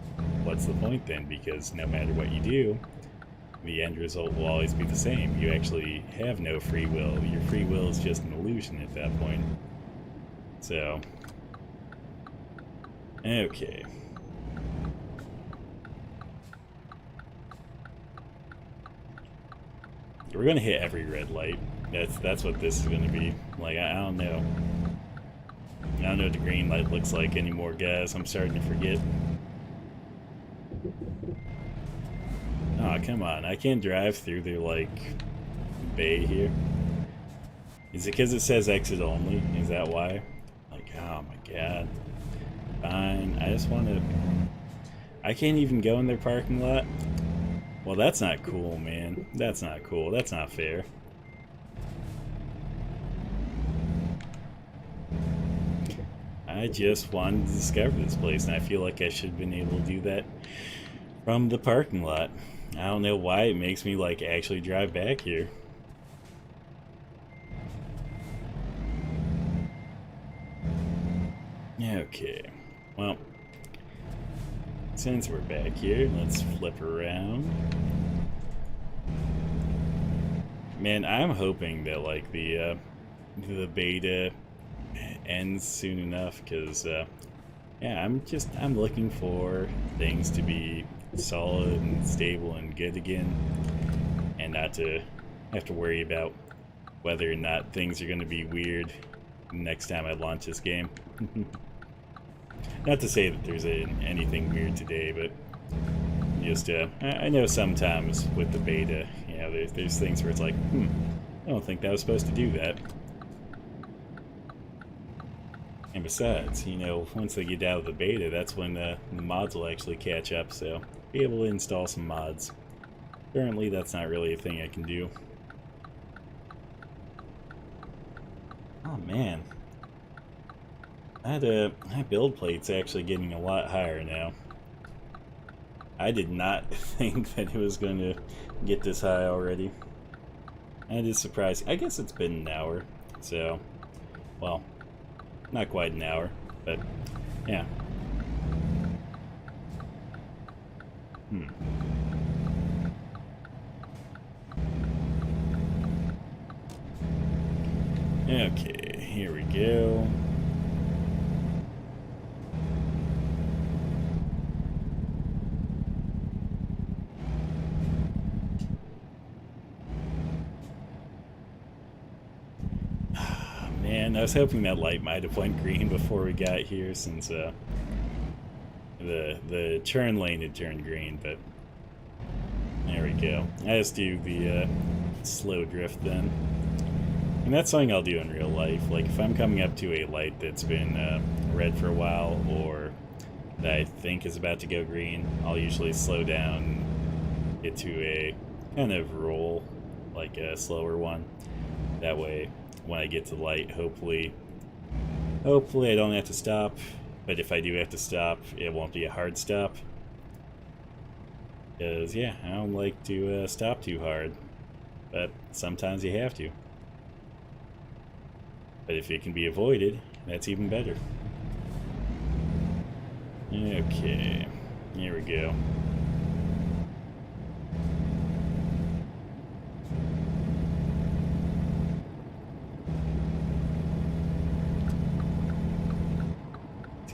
what's the point then? Because no matter what you do, the end result will always be the same. You actually have no free will. Your free will is just an illusion at that point. So, okay. We're gonna hit every red light. That's what this is gonna be. Like, I don't know. I don't know what the green light looks like anymore, guys. I'm starting to forget. Oh, come on. I can't drive through the, like, bay here. Is it because it says exit only? Is that why? Like, oh my god. Fine. I just want to... I can't even go in their parking lot? Well, that's not cool, man. That's not cool. That's not fair. I just wanted to discover this place, and I feel like I should have been able to do that from the parking lot. I don't know why it makes me, like, actually drive back here. Okay, well, since we're back here, let's flip around. Man, I'm hoping that, like, the beta ends soon enough, because, yeah, I'm looking for things to be solid and stable and good again, and not to have to worry about whether or not things are going to be weird next time I launch this game. Not to say that there's anything weird today, but just, I know sometimes with the beta, you know, there's things where it's like, I don't think that was supposed to do that. And besides, you know, once they get out of the beta, that's when the mods will actually catch up, so be able to install some mods. Currently, that's not really a thing I can do. Oh man. That build plate's actually getting a lot higher now. I did not think that it was going to get this high already. That is surprising. I guess it's been an hour, so, well, not quite an hour, but yeah. Okay, here we go. Man, I was hoping that light might have went green before we got here, since the turn lane had turned green, but there we go. I just do the slow drift then. And that's something I'll do in real life. Like, if I'm coming up to a light that's been red for a while, or that I think is about to go green, I'll usually slow down, get to a kind of roll, like a slower one. That way, when I get to the light, hopefully I don't have to stop. But if I do have to stop, it won't be a hard stop. Because, yeah, I don't like to stop too hard. But sometimes you have to. But if it can be avoided, that's even better. Okay, here we go.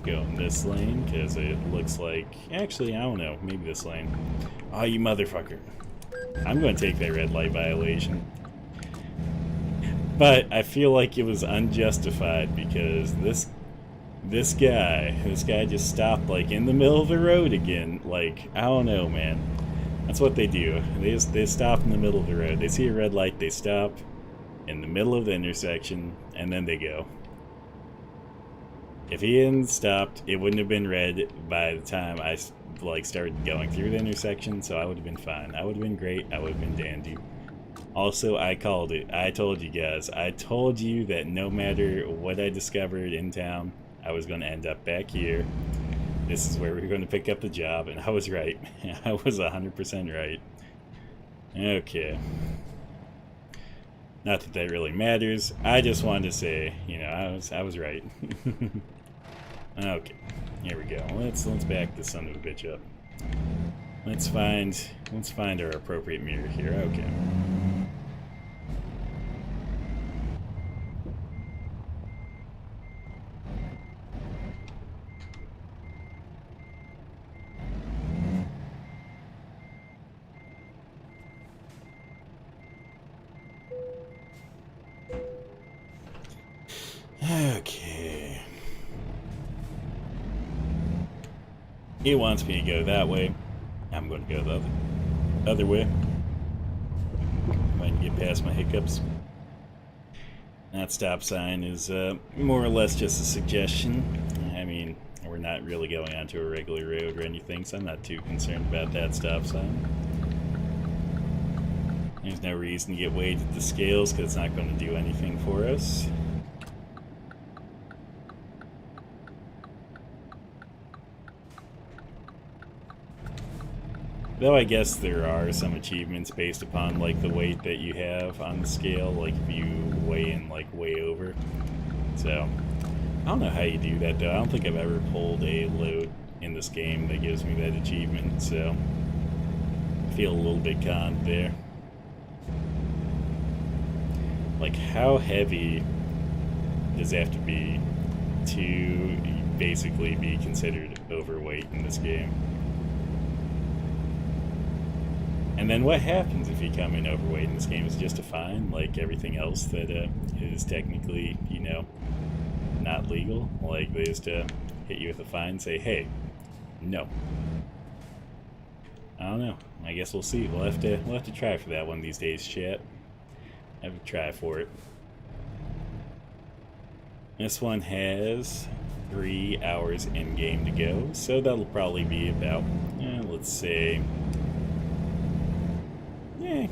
Go in this lane, because it looks like... Actually, I don't know. Maybe this lane. Oh, you motherfucker. I'm going to take that red light violation. But I feel like it was unjustified, because this guy just stopped, like, in the middle of the road again. Like, I don't know, man. That's what they do. They stop in the middle of the road. They see a red light, they stop in the middle of the intersection, and then they go. If he hadn't stopped, it wouldn't have been red by the time I, like, started going through the intersection, so I would have been fine. I would have been great. I would have been dandy. Also, I called it. I told you guys. I told you that no matter what I discovered in town, I was going to end up back here. This is where we were going to pick up the job, and I was right. I was 100% right. Okay. Not that that really matters. I just wanted to say, you know, I was right. Okay. Here we go. Let's back this son of a bitch up. Let's find our appropriate mirror here. Okay. Okay. It wants me to go that way. I'm going to go the other way. If I can get past my hiccups. That stop sign is more or less just a suggestion. I mean, we're not really going onto a regular road or anything, so I'm not too concerned about that stop sign. There's no reason to get weighed at the scales because it's not going to do anything for us. Though I guess there are some achievements based upon like the weight that you have on the scale, like if you weigh in like way over. So I don't know how you do that though. I don't think I've ever pulled a load in this game that gives me that achievement, so I feel a little bit conned there. Like how heavy does it have to be to basically be considered overweight in this game? And then what happens if you come in overweight in this game? Is it just a fine, like everything else that is technically, you know, not legal? Like they just hit you with a fine and say, hey, no. I don't know. I guess we'll see. We'll have to try for that one these days, chat. Have to try for it. This one has 3 hours in game to go, so that'll probably be about, let's say,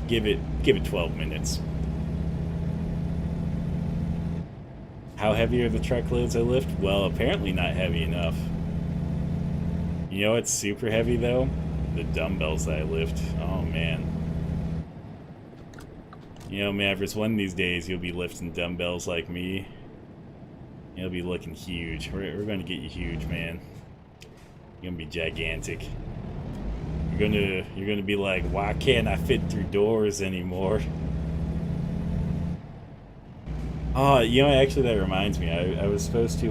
give it 12 minutes. How heavy are the truckloads I lift? Well, apparently not heavy enough. You know what's super heavy though? The dumbbells that I lift. Oh man. You know, Mavericks, one of these days you'll be lifting dumbbells like me. You'll be looking huge. We're gonna get you huge, man. You're gonna be gigantic. You're gonna be like, why can't I fit through doors anymore? Oh, you know, actually that reminds me. I was supposed to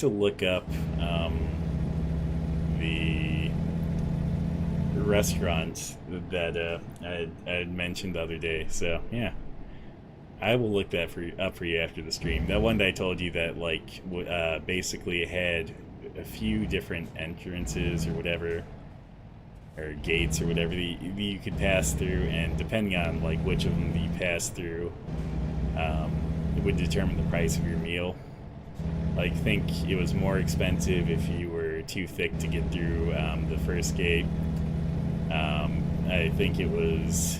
look up the restaurant that I had mentioned the other day. So yeah, I will look that up for you after the stream. That one that I told you that like basically had a few different entrances or whatever, or gates or whatever you could pass through, and depending on like which of them you pass through, it would determine the price of your meal. Like, think it was more expensive if you were too thick to get through the first gate. I think it was,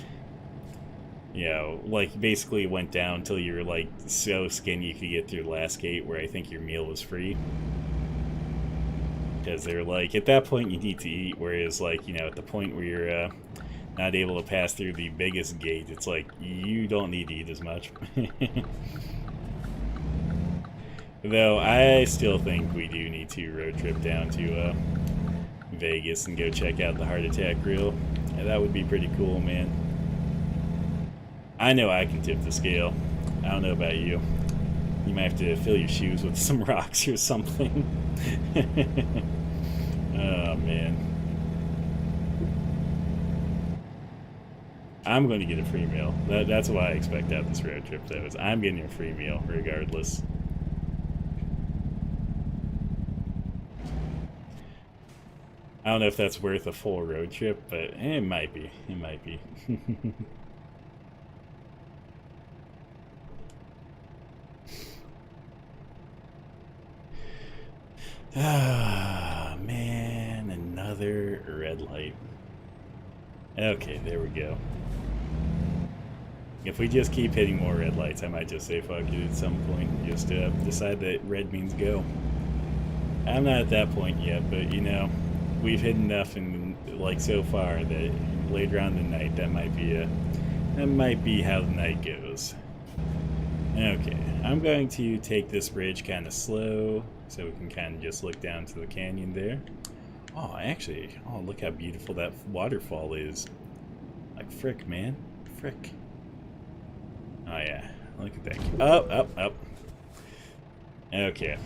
you know, like basically went down until you were like so skinny you could get through the last gate, where I think your meal was free. Because they're like, at that point you need to eat, whereas like, you know, at the point where you're not able to pass through the biggest gate, it's like you don't need to eat as much. Though I still think we do need to road trip down to Vegas and go check out the heart attack grill. Yeah, that would be pretty cool, man. I know I can tip the scale. I don't know about you. You might have to fill your shoes with some rocks or something. Oh man. I'm going to get a free meal. That's what I expect out of this road trip, though, is I'm getting a free meal regardless. I don't know if that's worth a full road trip, but it might be. It might be. Ah, man, another red light. Okay, there we go. If we just keep hitting more red lights, I might just say fuck it at some point and just decide that red means go. I'm not at that point yet, but you know, we've hit enough in like so far that later on in the night. That might be how the night goes. Okay, I'm going to take this bridge kind of slow so we can kind of just look down to the canyon there. Oh, actually, oh, look how beautiful that waterfall is. Like, frick, man. Frick. Oh, yeah. Look at that. Up. Okay.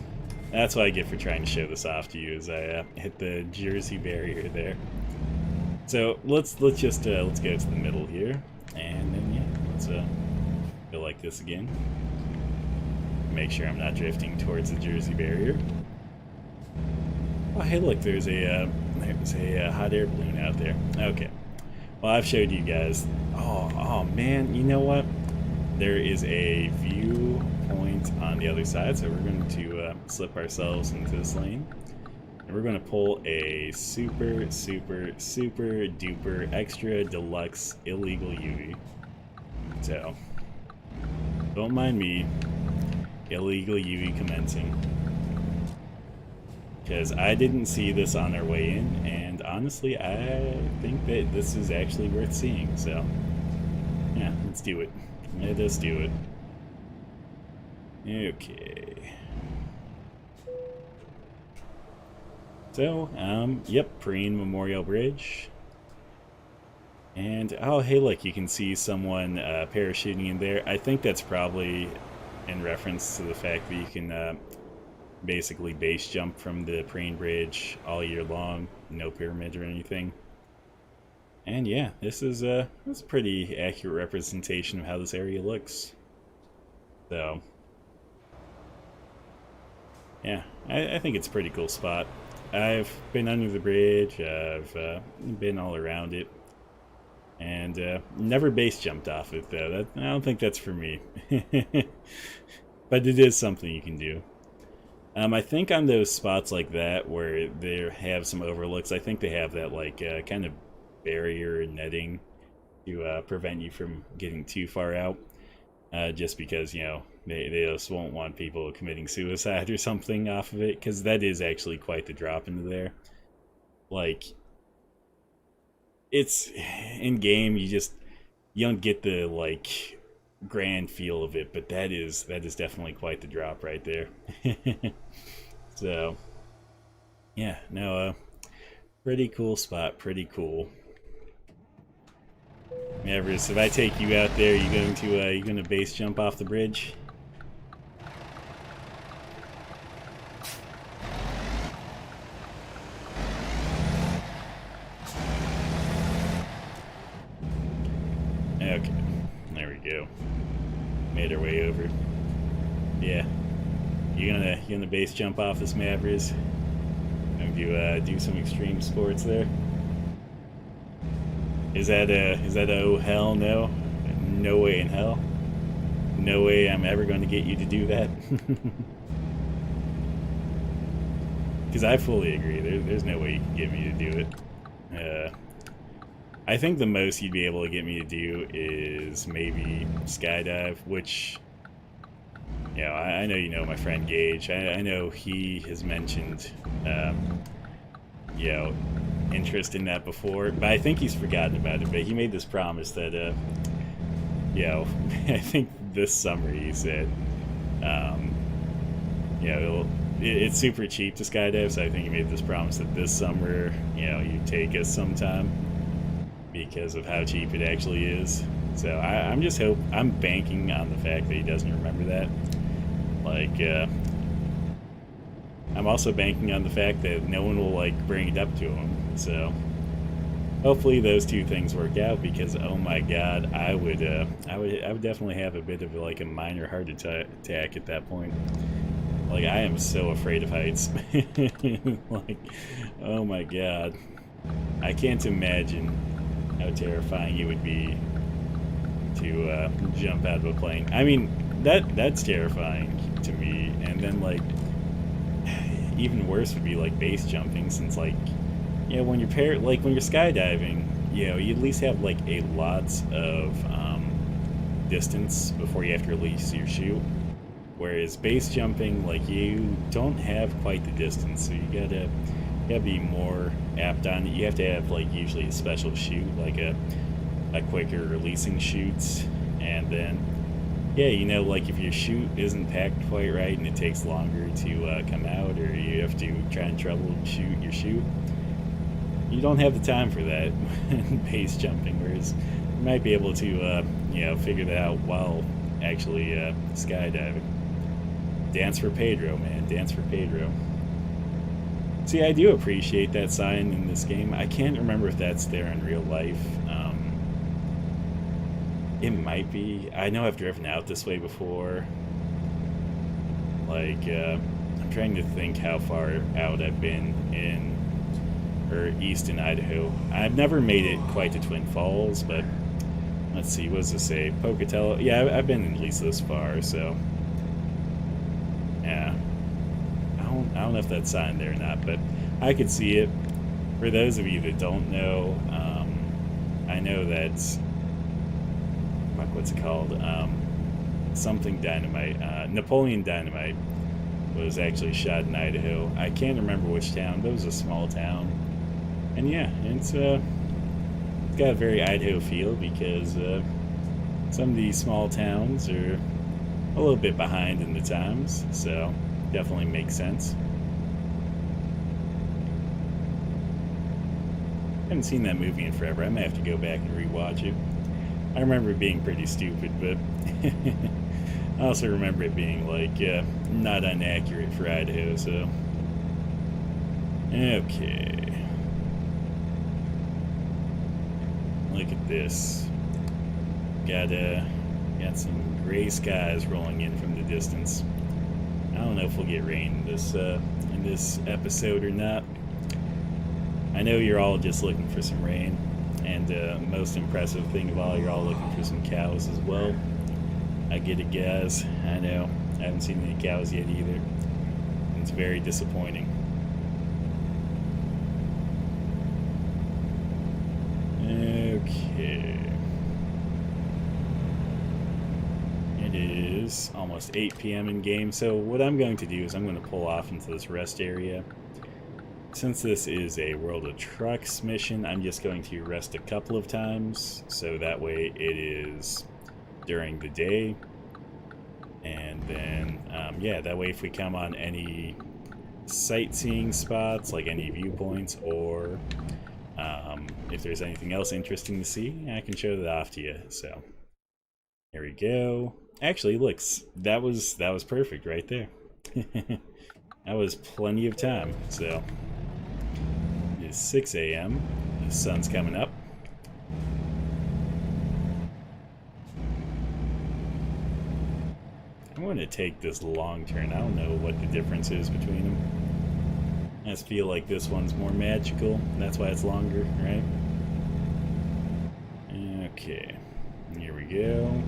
That's what I get for trying to show this off to you, as I hit the Jersey barrier there. So, let's go to the middle here. And then, yeah, let's go like this again. Make sure I'm not drifting towards the Jersey barrier. Oh, hey, look, there's a hot air balloon out there. Okay. Well, I've showed you guys. Oh man, you know what? There is a viewpoint on the other side, so we're going to slip ourselves into this lane. And we're going to pull a super duper extra deluxe illegal UV. So, don't mind me. Illegal UV commencing. Because I didn't see this on our way in, and honestly, I think that this is actually worth seeing, so yeah, let's do it. Let us do it. Okay. So, yep, Preen Memorial Bridge. And, oh, hey, look, you can see someone parachuting in there. I think that's probably in reference to the fact that you can basically base jump from the Preen Bridge all year long, no pyramid or anything. And yeah, this is a pretty accurate representation of how this area looks. So yeah, I think it's a pretty cool spot. I've been under the bridge, I've been all around it, and never base jumped off it though. I don't think that's for me. But it is something you can do. I think on those spots like that where they have some overlooks, I think they have that like kind of barrier netting to prevent you from getting too far out. Just because, you know, they just won't want people committing suicide or something off of it, because that is actually quite the drop into there. Like, it's in game, you don't get the like grand feel of it, but that is definitely quite the drop right there. So yeah, no, pretty cool spot, pretty cool. Everest, if I take you out there, you gonna base jump off the bridge? Okay, there we go. Made our way over. Yeah, you gonna base jump off this Mavericks? Gonna do some extreme sports there? Is that oh hell no? No way in hell. No way I'm ever going to get you to do that. Because I fully agree. There's no way you can get me to do it. I think the most you'd be able to get me to do is maybe skydive, which, you know, I know you know my friend Gage. I know he has mentioned, you know, interest in that before, but I think he's forgotten about it. But he made this promise that, you know, I think this summer he said, you know, it's super cheap to skydive, so I think he made this promise that this summer, you know, you take us sometime because of how cheap it actually is. So I'm banking on the fact that he doesn't remember that. Like, I'm also banking on the fact that no one will like bring it up to him. So hopefully those two things work out, because oh my god, I would definitely have a bit of like a minor heart attack at that point. Like, I am so afraid of heights. Like, oh my god, I can't imagine how terrifying it would be to jump out of a plane. I mean, that's terrifying to me. And then like, even worse would be like base jumping, since like, you know, when you're skydiving, you know, you at least have like a lots of distance before you have to release your chute. Whereas base jumping, like, you don't have quite the distance, so you gotta be more apt on it. You have to have like usually a special chute, like a quicker releasing chute, and then yeah, you know, like if your chute isn't packed quite right and it takes longer to come out, or you have to try and troubleshoot your chute, you don't have the time for that when base jumping. Whereas you might be able to, you know, figure that out while actually skydiving. Dance for Pedro, man. Dance for Pedro. See, I do appreciate that sign in this game. I can't remember if that's there in real life. It might be. I know I've driven out this way before. Like, I'm trying to think how far out I've been in, or east in Idaho. I've never made it quite to Twin Falls, but let's see, what does this say? Pocatello? Yeah, I've been at least this far, so yeah. I don't know if that's signed there or not, but I could see it. For those of you that don't know, I know that, what's it called? Something Dynamite. Napoleon Dynamite was actually shot in Idaho. I can't remember which town, but it was a small town. And yeah, it's got a very Idaho feel because some of these small towns are a little bit behind in the times, so definitely makes sense. I haven't seen that movie in forever. I might have to go back and rewatch it. I remember it being pretty stupid, but I also remember it being like not inaccurate for Idaho. So okay, look at this. Got some gray skies rolling in from the distance. I don't know if we'll get rain in this episode or not. I know you're all just looking for some rain, and most impressive thing of all, you're all looking for some cows as well. I get it, guys. I know. I haven't seen any cows yet either. It's very disappointing. Okay. It is almost 8 p.m. in game, so what I'm going to do is I'm going to pull off into this rest area. Since this is a World of Trucks mission, I'm just going to rest a couple of times, so that way it is during the day. And then, yeah, that way if we come on any sightseeing spots, like any viewpoints, or if there's anything else interesting to see, I can show that off to you. So, here we go. Actually, look, that was perfect right there. That was plenty of time, so... It's 6 a.m. The sun's coming up. I want to take this long turn. I don't know what the difference is between them. I just feel like this one's more magical. That's why it's longer, right? Okay. Here we go.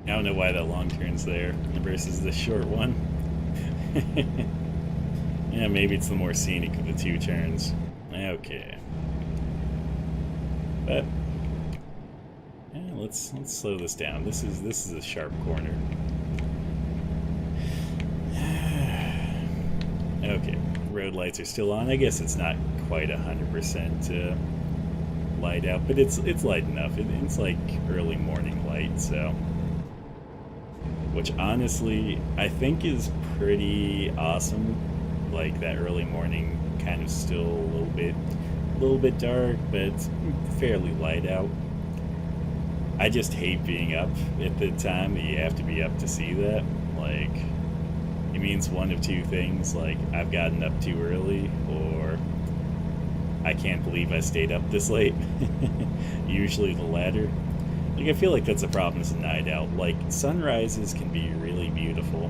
I don't know why that long turn's there versus the short one. Yeah, maybe it's the more scenic of the two turns. Okay. But yeah, let's slow this down. This is a sharp corner. Okay, road lights are still on. I guess it's not quite 100% light out, but it's light enough. It's like early morning light, so. Which honestly, I think is pretty awesome. Like that early morning, kind of still a little bit dark, but it's fairly light out. I just hate being up at the time that you have to be up to see that. Like, it means one of two things. Like, I've gotten up too early, or I can't believe I stayed up this late. Usually the latter. Like, I feel like that's a problem as a night out. Like, sunrises can be really beautiful,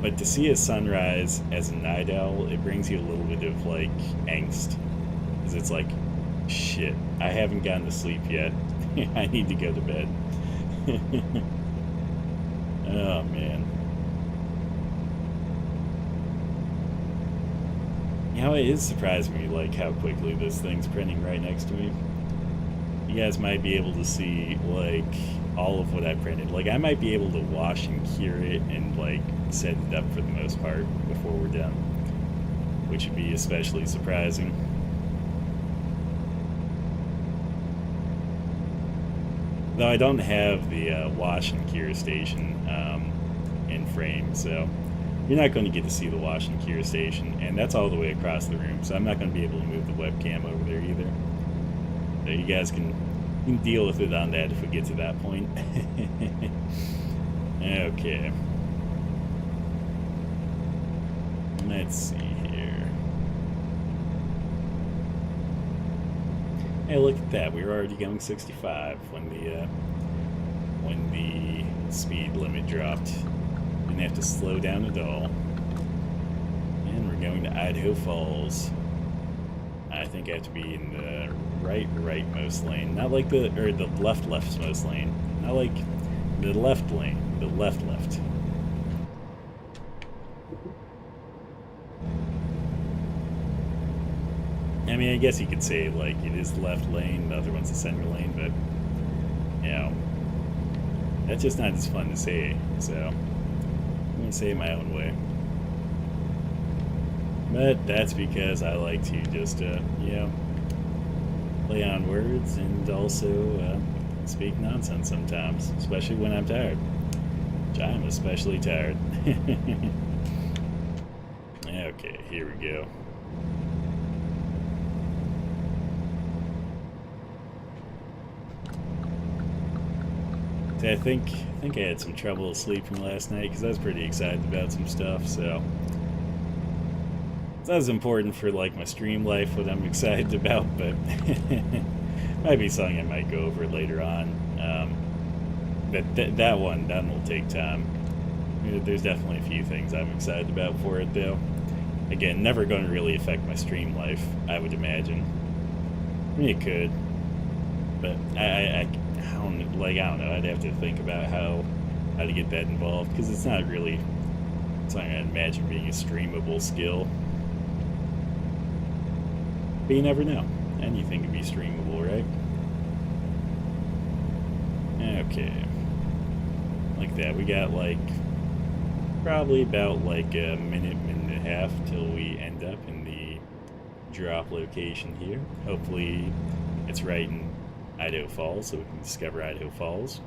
but to see a sunrise as a night owl, it brings you a little bit of, like, angst. Because it's like, shit, I haven't gotten to sleep yet. I need to go to bed. Oh, man. You know, it is surprising me, like, how quickly this thing's printing right next to me. you guys might be able to see like all of what I printed. Like I might be able to wash and cure it and like set it up for the most part before we're done, which would be especially surprising. Though I don't have the wash and cure station in frame, so you're not going to get to see the wash and cure station, and that's all the way across the room, so I'm not going to be able to move the webcam over there either. So you guys can deal with it on that if we get to that point. Okay. Let's see here. Hey, look at that. We were already going 65 when the speed limit dropped. Didn't have to slow down at all. And we're going to Idaho Falls. I think I have to be in the rightmost lane. Not like the leftmost lane. Not like the left lane. The left. I mean, I guess you could say, like, it is the left lane, the other one's the center lane, but, you know, that's just not as fun to say, so I'm going to say it my own way. But that's because I like to just, you know, play on words and also speak nonsense sometimes, especially when I'm tired. Which I'm especially tired. Okay, here we go. I think I had some trouble sleeping last night because I was pretty excited about some stuff, so that was important for like my stream life, what I'm excited about, but might be something I might go over later on. But that one will take time. There's definitely a few things I'm excited about for it, though. Again, never going to really affect my stream life, I would imagine. I mean, it could, but I don't know. I'd have to think about how to get that involved, because it's not really something I'd imagine being a streamable skill. But you never know. Anything can be streamable, right? Okay. Like that. We got like probably about like a minute and a half till we end up in the drop location here. Hopefully it's right in Idaho Falls, so we can discover Idaho Falls.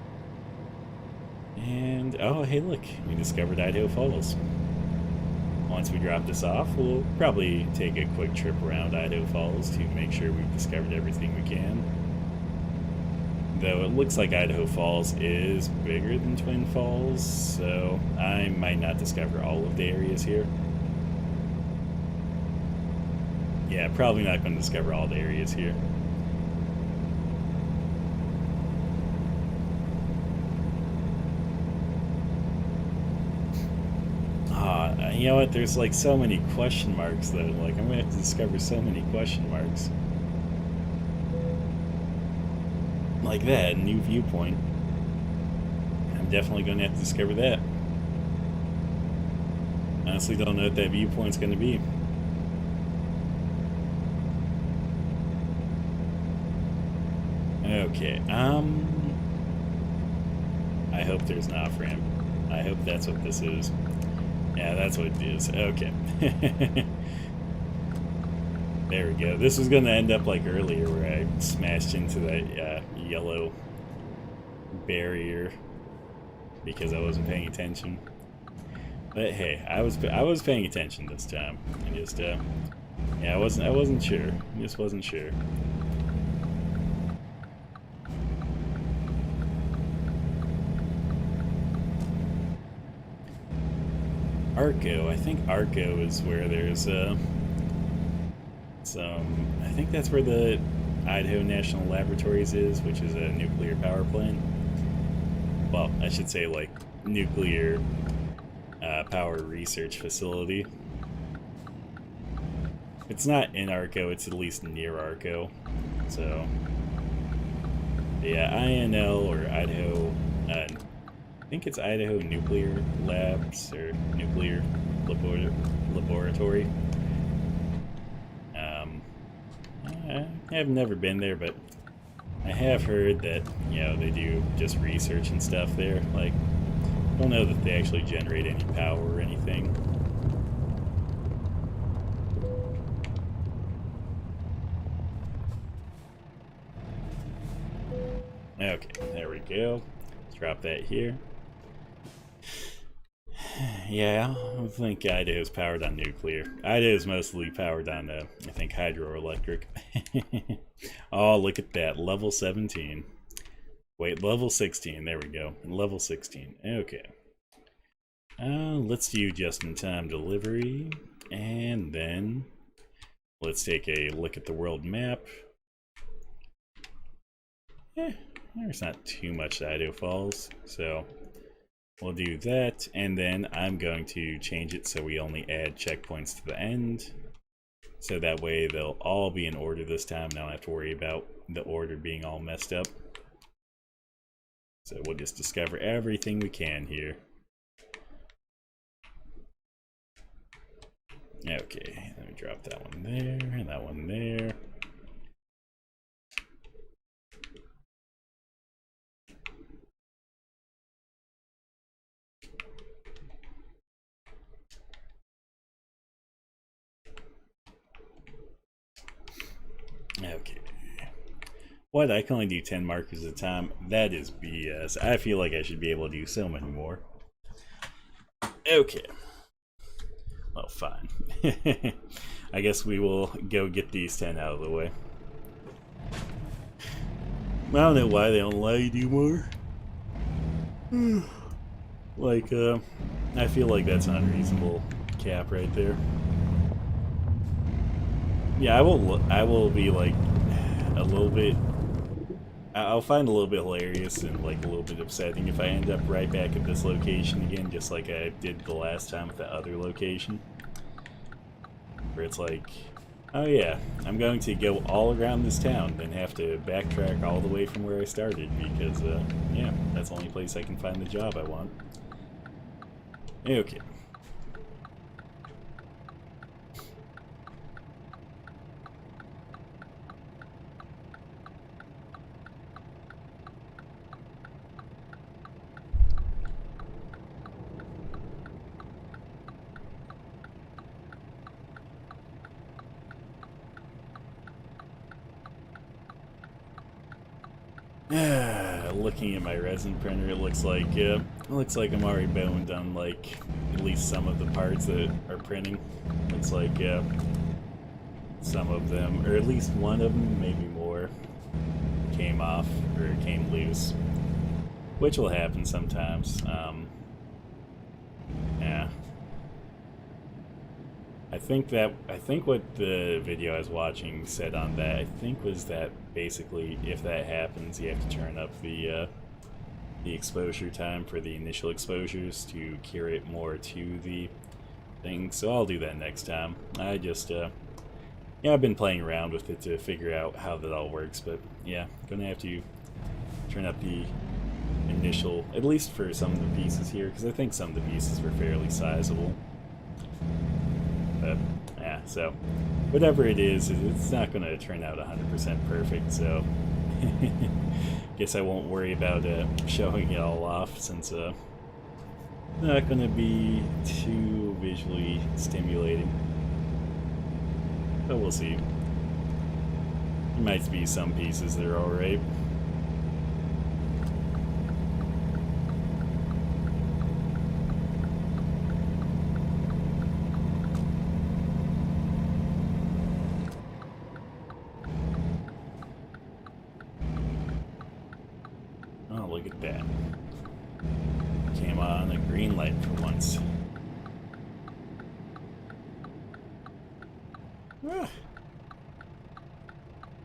And oh, hey, look, we discovered Idaho Falls. Once we drop this off, we'll probably take a quick trip around Idaho Falls to make sure we've discovered everything we can. Though it looks like Idaho Falls is bigger than Twin Falls, so I might not discover all of the areas here. Yeah, probably not going to discover all the areas here. You know what, there's like so many question marks though, like I'm gonna have to discover so many question marks. Like that, new viewpoint. I'm definitely gonna have to discover that. Honestly don't know what that viewpoint's gonna be. Okay, I hope there's an off-ramp. I hope that's what this is. Yeah, that's what it is. Okay. There we go. This was going to end up like earlier where I smashed into that yellow barrier because I wasn't paying attention. But hey, I was paying attention this time. I just yeah, I wasn't sure. I just wasn't sure. Arco. I think Arco is where there's I think that's where the Idaho National Laboratories is, which is a nuclear power plant. Well, I should say like nuclear power research facility. It's not in Arco, it's at least near Arco. So yeah, INL or Idaho I think it's Idaho Nuclear Labs or Nuclear Laboratory. I've never been there, but I I have heard that, you know, they do just research and stuff there. Like, I don't know that they actually generate any power or anything. Okay, there we go. Let's drop that here. Yeah, I think Idaho's powered on nuclear. Idaho's mostly powered on, I think, hydroelectric. Oh, look at that. Level 17. Wait, level 16. There we go. Level 16. Okay. Let's do just-in-time delivery. And then let's take a look at the world map. There's not too much to Idaho Falls, so we'll do that, and then I'm going to change it so we only add checkpoints to the end. So that way they'll all be in order this time. I don't have to worry about the order being all messed up. So we'll just discover everything we can here. Okay, let me drop that one there, and that one there. Okay. What? I can only do 10 markers at a time? That is BS. I feel like I should be able to do so many more. Okay. Well, fine. I guess we will go get these 10 out of the way. I don't know why they don't allow you to do more. Like, I feel like that's an unreasonable cap right there. Yeah, I will be like a little bit. I'll find a little bit hilarious and like a little bit upsetting if I end up right back at this location again, just like I did the last time at the other location, where it's like, oh yeah, I'm going to go all around this town, then have to backtrack all the way from where I started because, yeah, that's the only place I can find the job I want. Okay. Looking at my resin printer, it looks like I'm already boned on like at least some of the parts that are printing. Looks like some of them, or at least one of them, maybe more, came off or came loose, which will happen sometimes. Yeah. I think what the video I was watching said on that, I think, was that basically if that happens, you have to turn up the exposure time for the initial exposures to carry it more to the thing. So I'll do that next time. I just yeah, I've been playing around with it to figure out how that all works, but yeah, gonna have to turn up the initial, at least for some of the pieces here, because I think some of the pieces were fairly sizable. But yeah, so whatever it is, it's not going to turn out 100% perfect, so guess I won't worry about showing it all off, since it's not going to be too visually stimulating. But we'll see. There might be some pieces that are alright. Oh, look at that. Came on a green light for once. Ah.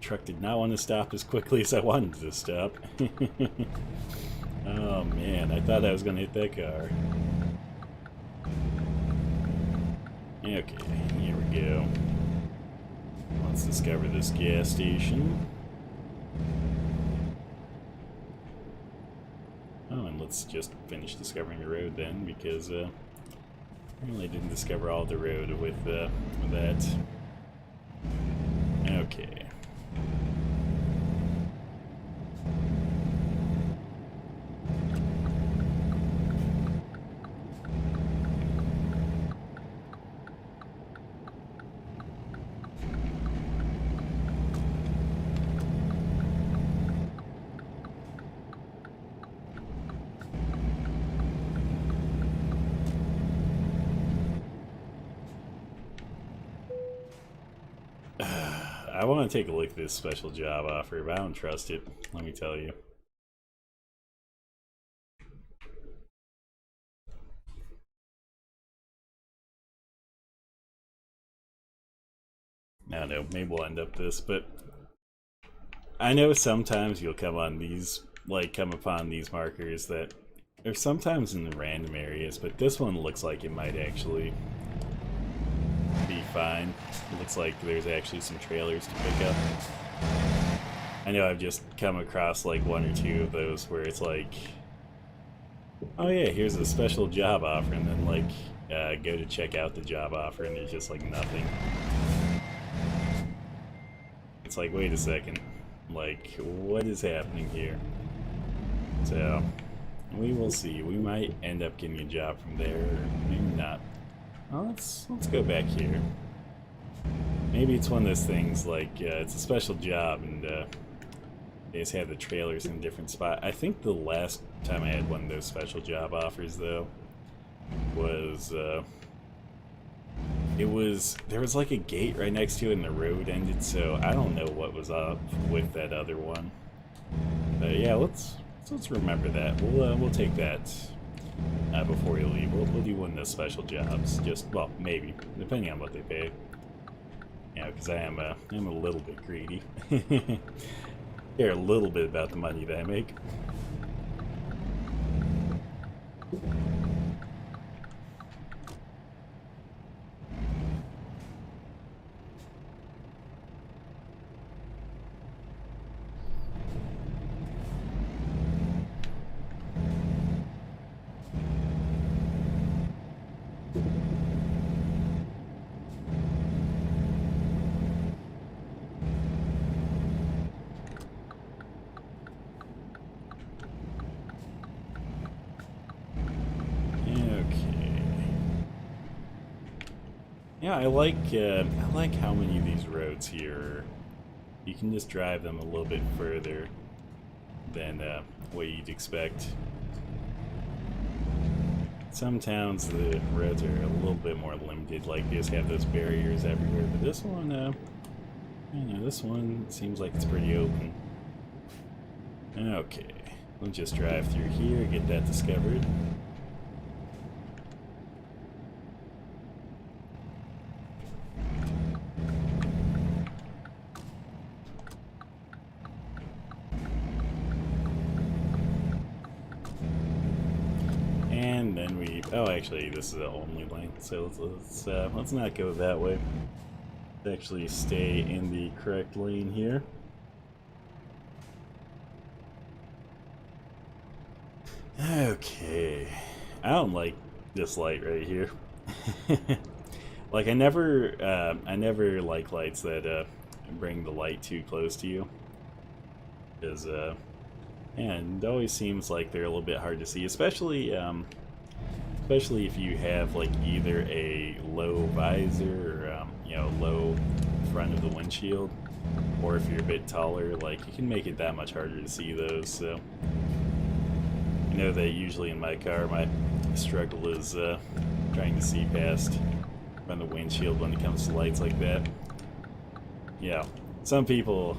Truck did not want to stop as quickly as I wanted to stop. Oh man, I thought I was going to hit that car. Okay, here we go. Let's discover this gas station. Oh, and let's just finish discovering the road then, because I really didn't discover all the road with that. Okay. I want to take a look at this special job offer, but I don't trust it, let me tell you. I don't know, maybe we'll end up this, but I know sometimes you'll come on these, like, come upon these markers that are sometimes in random areas, but this one looks like it might actually be fine. It looks like there's actually some trailers to pick up. I know I've just come across like one or two of those where it's like, oh yeah, here's a special job offer, and then like go to check out the job offer and there's just like nothing. It's like, wait a second, like what is happening here? So we will see. We might end up getting a job from there, or maybe not. Well, let's go back here. Maybe it's one of those things like it's a special job and they just have the trailers in a different spot. I think the last time I had one of those special job offers though was there was like a gate right next to it and the road ended, so I don't know what was up with that other one. But yeah, let's remember that. We'll take that before we leave. We'll do one of those special jobs. Just, well, maybe, depending on what they pay. Yeah, because I'm a little bit greedy. Care a little bit about the money that I make. Yeah, I like how many of these roads here, you can just drive them a little bit further than what you'd expect. Some towns, the roads are a little bit more limited, like they just have those barriers everywhere, but this one, this one seems like it's pretty open. Okay, we'll just drive through here, get that discovered. And then we, oh actually this is the only lane, so let's not go that way. Let's actually stay in the correct lane here. Okay, I don't like this light right here. Like I never like lights that bring the light too close to you, because and it always seems like they're a little bit hard to see, especially if you have like either a low visor or low front of the windshield, or if you're a bit taller, like you can make it that much harder to see those. So I know that usually in my car my struggle is trying to see past on the windshield when it comes to lights like that. Yeah, some people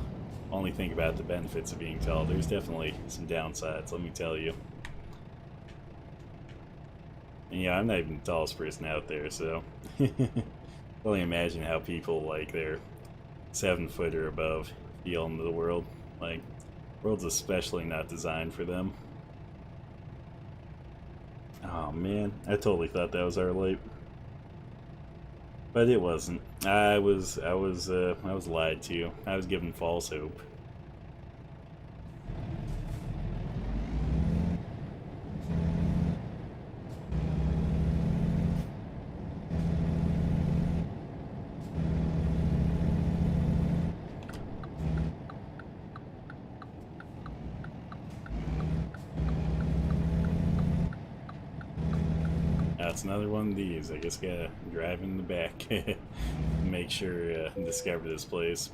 only think about the benefits of being tall. There's definitely some downsides, let me tell you. And yeah, I'm not even the tallest person out there, so only imagine how people like they're 7 foot or above feel in the world. Like, the world's especially not designed for them. Oh man, I totally thought that was our light, but it wasn't. I was lied to. I was given false hope. That's another one of these. I guess gotta drive in the back. Make sure discover this place.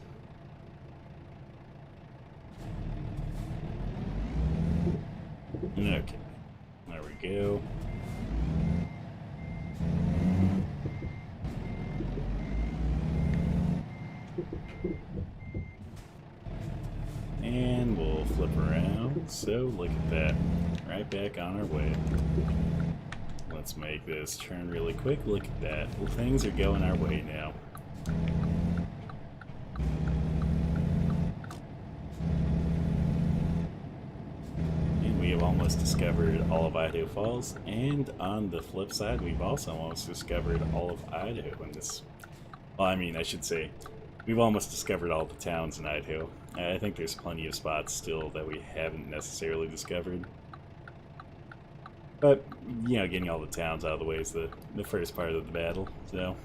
Okay, there we go. And we'll flip around. So look at that. Right back on our way. Let's make this turn really quick. Look at that. Well, things are going our way now. And we have almost discovered all of Idaho Falls. And on the flip side, we've also almost discovered all of Idaho in this. Well, I mean, I should say, we've almost discovered all the towns in Idaho. I think there's plenty of spots still that we haven't necessarily discovered. But, you know, getting all the towns out of the way is the first part of the battle, so.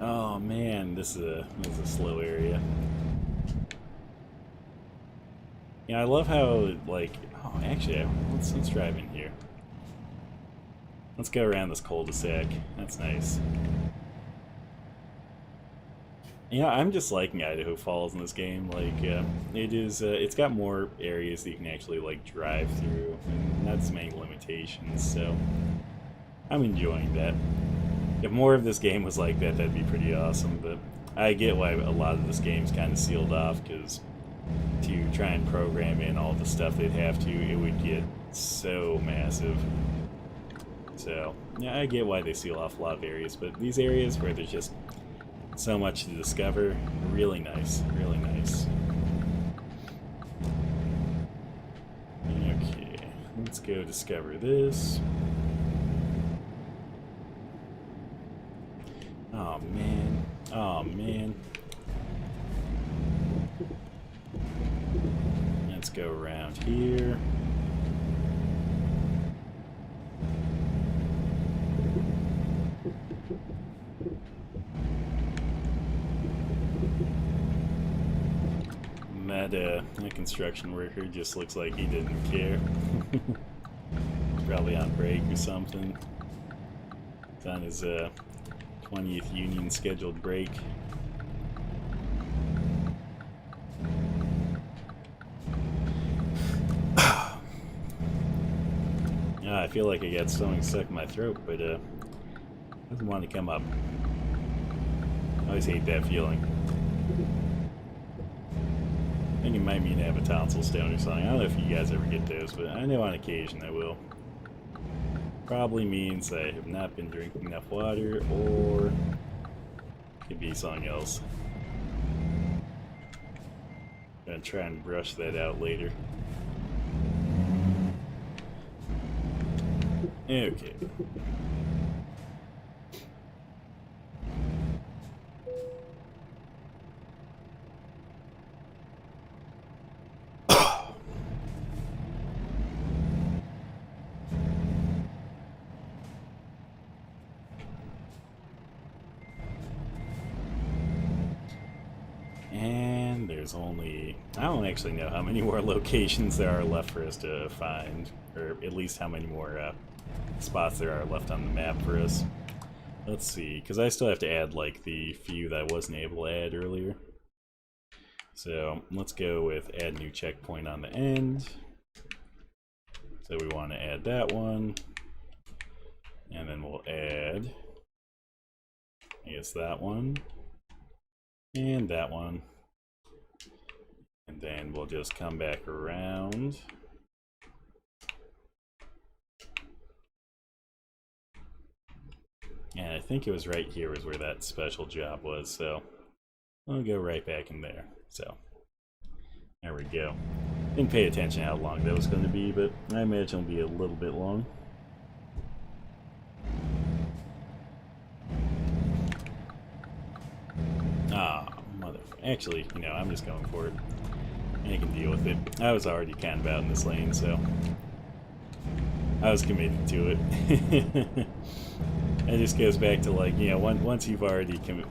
Oh man, this is a slow area. Yeah, I love how, like, oh, actually, let's drive in here. Let's go around this cul-de-sac. That's nice. You know, I'm just liking Idaho Falls in this game. Like, it's got more areas that you can actually, like, drive through, and not as many limitations, so I'm enjoying that. If more of this game was like that, that'd be pretty awesome, but I get why a lot of this game's kind of sealed off, because to try and program in all the stuff they'd have to, it would get so massive. So, yeah, I get why they seal off a lot of areas, but these areas where there's just so much to discover, really nice, really nice. Okay, let's go discover this. Oh man, oh man. Let's go around here. That construction worker just looks like he didn't care. He's probably on break or something. He's on his 20th union scheduled break. I feel like I got something stuck in my throat, but doesn't want to come up. I always hate that feeling. I think it might mean I have a tonsil stone or something. I don't know if you guys ever get those, but I know on occasion I will. Probably means I have not been drinking enough water, or could be something else. Gonna try and brush that out later. Okay. And there's only, I don't actually know how many more locations there are left for us to find, or at least how many more spots there are left on the map for us. Let's see, because I still have to add like the few that I wasn't able to add earlier. So let's go with add new checkpoint on the end. So we want to add that one, and then we'll add, I guess, that one, and that one. And then we'll just come back around. And I think it was right here was where that special job was, so I'll go right back in there. So there we go. Didn't pay attention how long that was going to be, but I imagine it'll be a little bit long. Ah, actually, you know, I'm just going for it. I can deal with it. I was already kind of out in this lane, so I was committed to it. It just goes back to, like, you know, once you've already gotten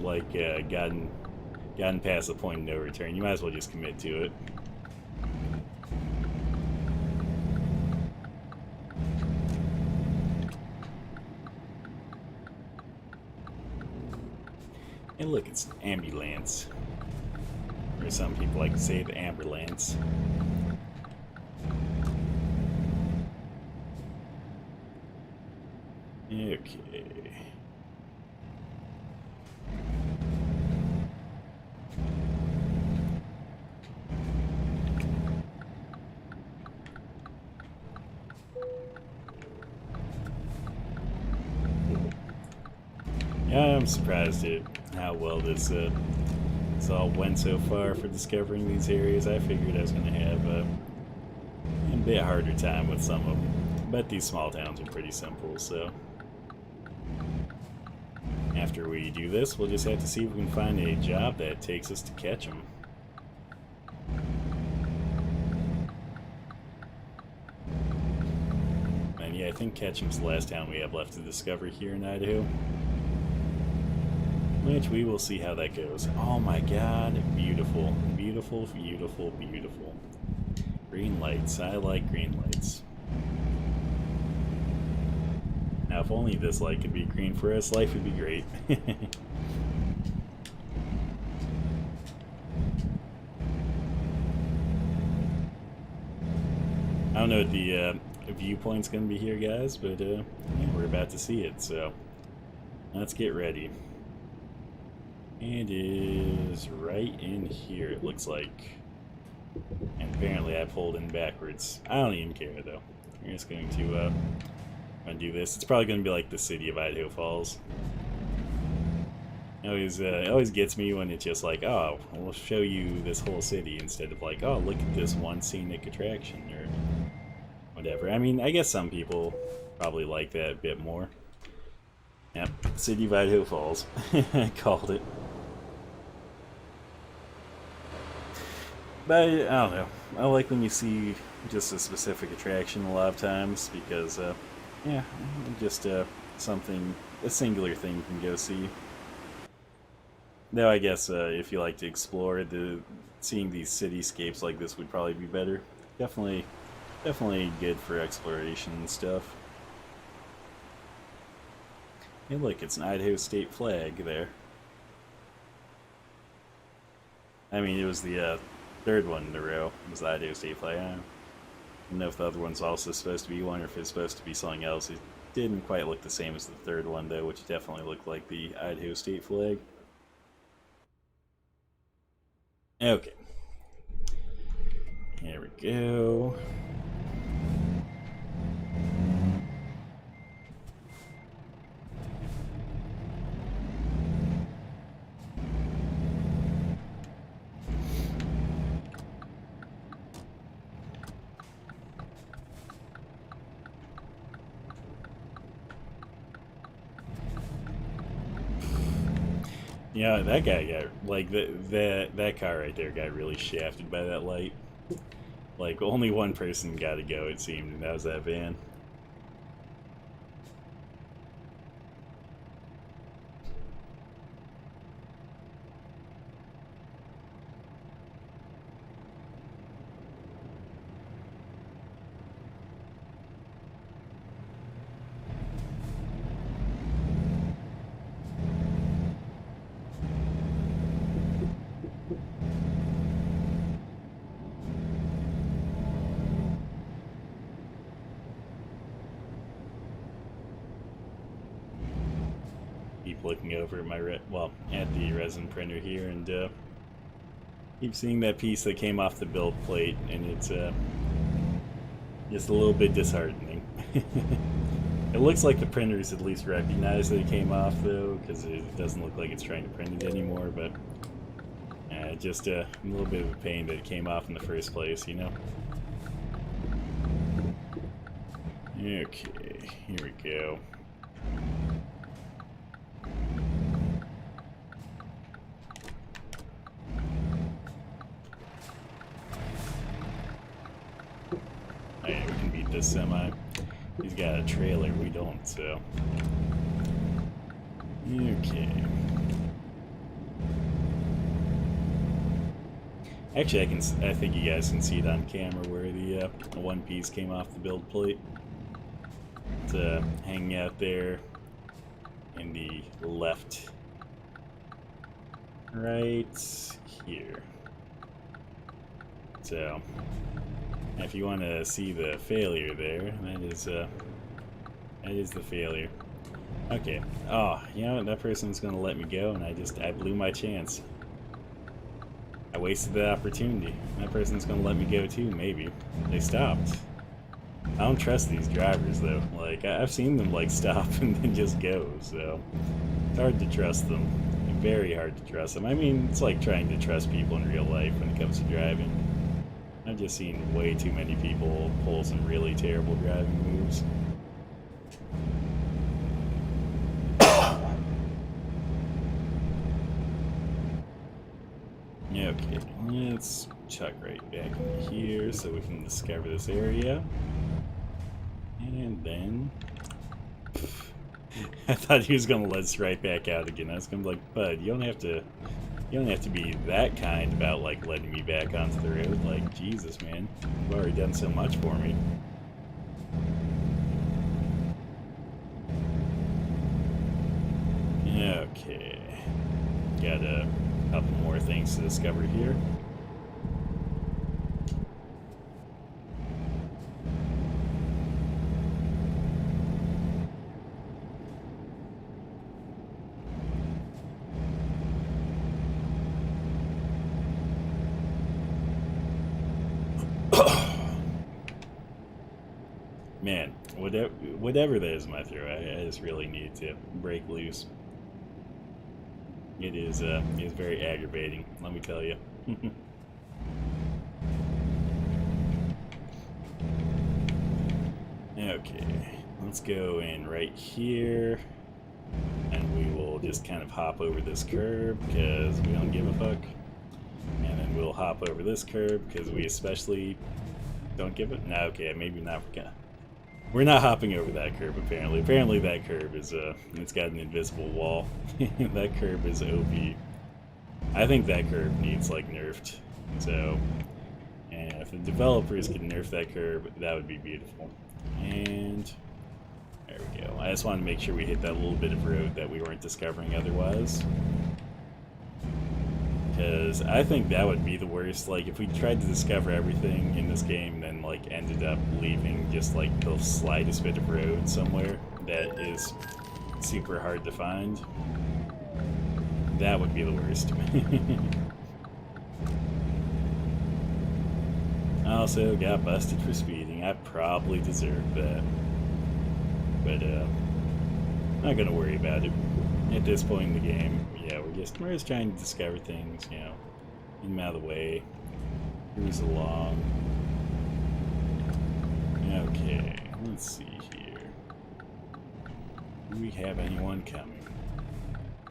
past the point of no return, you might as well just commit to it. And look, it's an ambulance. Or some people like to say the ambulance. Okay. Yeah, I'm surprised at how well this all went so far for discovering these areas. I figured I was going to have a bit harder time with some of them, but these small towns are pretty simple, so after we do this, we'll just have to see if we can find a job that takes us to catch them. And yeah, I think Ketchum's the last town we have left to discover here in Idaho. Which we will see how that goes. Oh my god, beautiful. Beautiful, beautiful, beautiful. Green lights. I like green lights. Now, if only this light could be green for us, life would be great. I don't know what the viewpoint's going to be here, guys, but yeah, we're about to see it, so let's get ready. It is right in here, it looks like. And apparently I pulled in backwards. I don't even care, though. We're just going to do this. It's probably going to be like the city of Idaho Falls. It always gets me when it's just like, oh, we'll show you this whole city, instead of like, oh, look at this one scenic attraction, or whatever. I mean, I guess some people probably like that a bit more. Yep, city of Idaho Falls. I called it. But I don't know. I like when you see just a specific attraction a lot of times, because, yeah, just something, a singular thing you can go see. Though I guess if you like to explore, seeing these cityscapes like this would probably be better. Definitely good for exploration and stuff. Hey, look, it's an Idaho state flag there. I mean, it was the third one in a row. It was the Idaho state flag. I don't know if the other one's also supposed to be one, or if it's supposed to be something else. It didn't quite look the same as the third one, though, which definitely looked like the Idaho state flag. Okay. Here we go. Yeah, that guy got, like, that car right there got really shafted by that light. Like, only one person got to go, it seemed, and that was that van. Keep looking over at my at the resin printer here, and keep seeing that piece that came off the build plate, and it's just a little bit disheartening. It looks like the printers at least recognize that it came off, though, because it doesn't look like it's trying to print it anymore, but just a little bit of a pain that it came off in the first place, you know? Okay, here we go. Oh yeah, we can beat this semi. He's got a trailer, we don't, so. Okay. Actually, I think you guys can see it on camera where the one piece came off the build plate. It's hanging out there in the left right here. So, if you want to see the failure there, that is the failure. Okay. Oh, you know what? That person's gonna let me go, and I blew my chance. I wasted the opportunity. That person's gonna let me go too, maybe. They stopped. I don't trust these drivers though. Like, I've seen them like stop and then just go, so it's hard to trust them. Very hard to trust them. I mean, it's like trying to trust people in real life when it comes to driving. I've just seen way too many people pull some really terrible driving moves. Okay, let's chuck right back in here so we can discover this area. And then... I thought he was gonna let us right back out again. I was gonna be like, bud, you don't have to be that kind about like letting me back onto the road. Like, Jesus, man, you've already done so much for me. Okay, got a couple more things to discover here. Man, whatever that is in my throat, I just really need to break loose. It is very aggravating, let me tell you. Okay, let's go in right here, and we will just kind of hop over this curb because we don't give a fuck. And then we'll hop over this curb because we especially don't give it. No, okay, maybe not. We're not hopping over that curb, apparently. Apparently that curb is, it's got an invisible wall. That curb is OP. I think that curb needs, like, nerfed. So, and if the developers could nerf that curb, that would be beautiful. And there we go. I just want to make sure we hit that little bit of road that we weren't discovering otherwise. Because I think that would be the worst. Like, if we tried to discover everything in this game, then like ended up leaving just like the slightest bit of road somewhere that is super hard to find, that would be the worst. I also got busted for speeding. I probably deserved that, but not gonna worry about it at this point in the game. Yeah, we're just trying to discover things, you know, get them out of the way, cruise along. Okay, let's see here. Do we have anyone coming?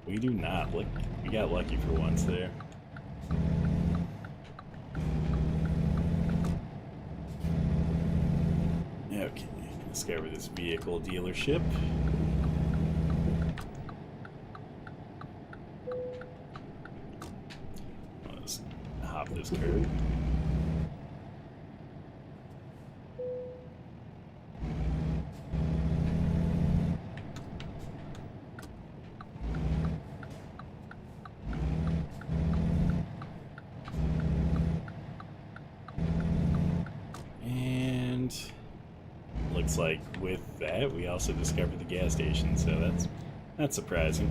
We do not. Look, we got lucky for once there. Okay, discover this vehicle dealership. Let's hop this curb. And looks like with that we also discovered the gas station, so that's surprising.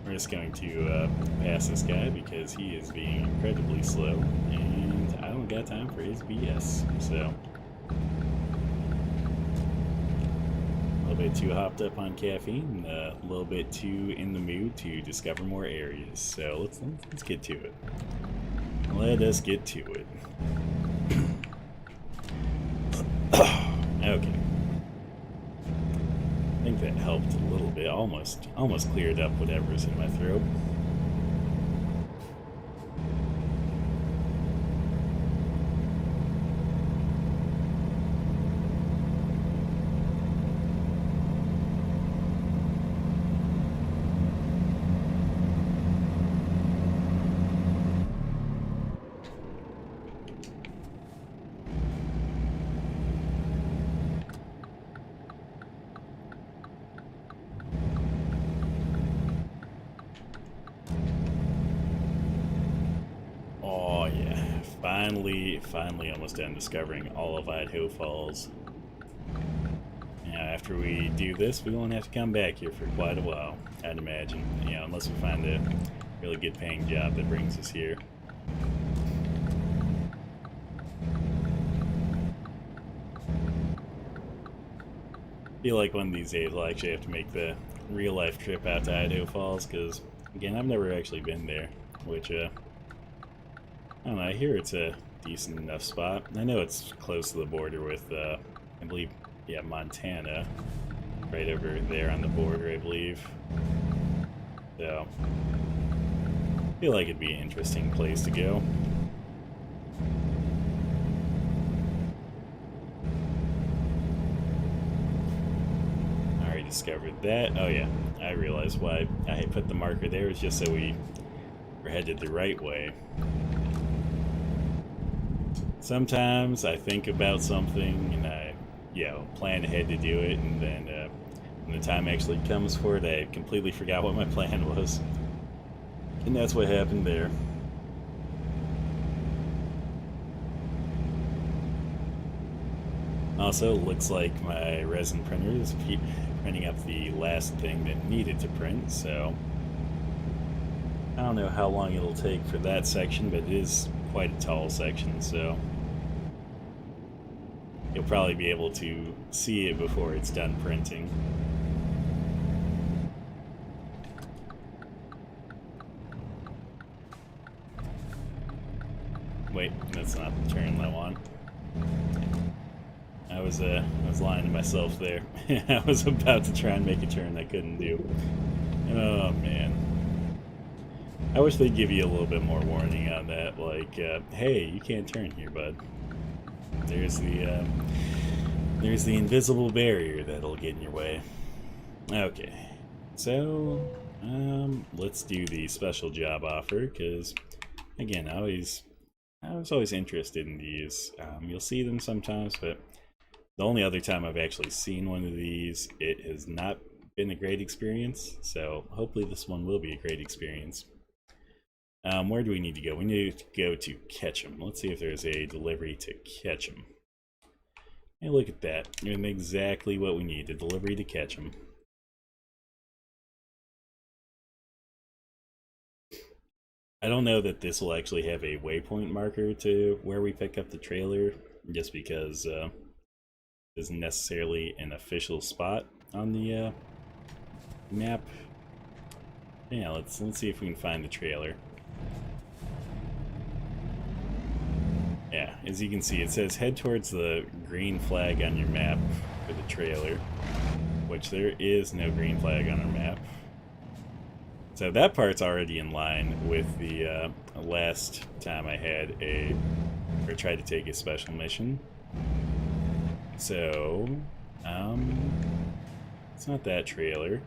We're just going to pass this guy because he is being incredibly slow, and I don't got time for his BS. So a little bit too hopped up on caffeine, a little bit too in the mood to discover more areas. So let's get to it. Let us get to it. Okay. I think that helped a little bit. Almost cleared up whatever's in my throat. finally almost done discovering all of Idaho Falls. Now, after we do this, we won't have to come back here for quite a while, I'd imagine. You know, unless we find a really good paying job that brings us here. I feel like one of these days I'll actually have to make the real life trip out to Idaho Falls, because, again, I've never actually been there, which, I don't know, I hear it's a decent enough spot. I know it's close to the border with, I believe, yeah, Montana, right over there on the border, I believe. So, I feel like it'd be an interesting place to go. Already discovered that. Oh yeah, I realized why I put the marker there. It's just so we were headed the right way. Sometimes I think about something and I, plan ahead to do it, and then when the time actually comes for it, I completely forgot what my plan was. And that's what happened there. Also, looks like my resin printer is printing up the last thing that needed to print, so I don't know how long it'll take for that section, but it is quite a tall section, so you'll probably be able to see it before it's done printing. Wait, that's not the turn I want. I was lying to myself there. I was about to try and make a turn I couldn't do. Oh man. I wish they'd give you a little bit more warning on that, like, hey, you can't turn here, bud. There's the invisible barrier that'll get in your way. Okay, so let's do the special job offer, because again, I was always interested in these. You'll see them sometimes, but the only other time I've actually seen one of these, it has not been a great experience. So hopefully this one will be a great experience. Where do we need to go? We need to go to Ketchum. Let's see if there's a delivery to Ketchum. Hey, look at that. And exactly what we need, a delivery to Ketchum. I don't know that this will actually have a waypoint marker to where we pick up the trailer, just because it isn't necessarily an official spot on the map. Yeah, let's see if we can find the trailer. Yeah, as you can see, it says head towards the green flag on your map for the trailer, which there is no green flag on our map. So that part's already in line with the last time I had tried to take a special mission. So, it's not that trailer.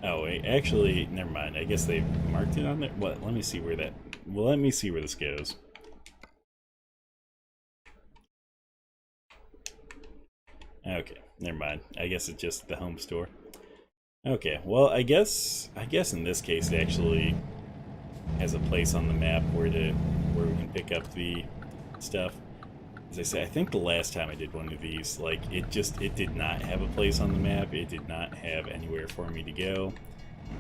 Oh wait, actually, never mind. I guess they marked it on there. What? Let me see where that. Well, let me see where this goes. Okay, never mind. I guess it's just the home store. Okay, well, I guess in this case it actually has a place on the map where we can pick up the stuff. As I say, I think the last time I did one of these, like, it did not have a place on the map. It did not have anywhere for me to go.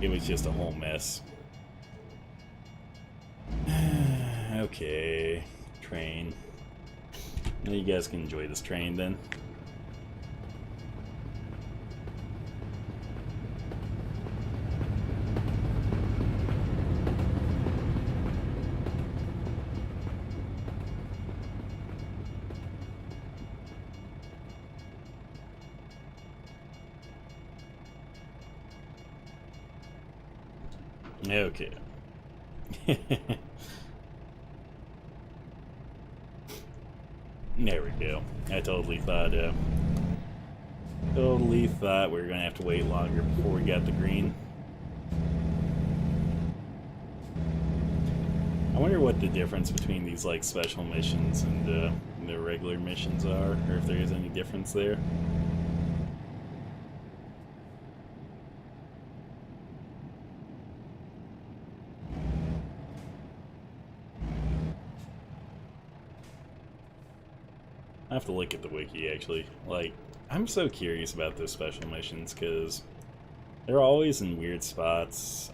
It was just a whole mess. Okay, train. Well, you guys can enjoy this train then. Okay. There we go. I totally thought we were gonna have to wait longer before we got the green. I wonder what the difference between these, like, special missions and the regular missions are, or if there is any difference there. I have to look at the wiki, actually. Like, I'm so curious about those special missions, because they're always in weird spots.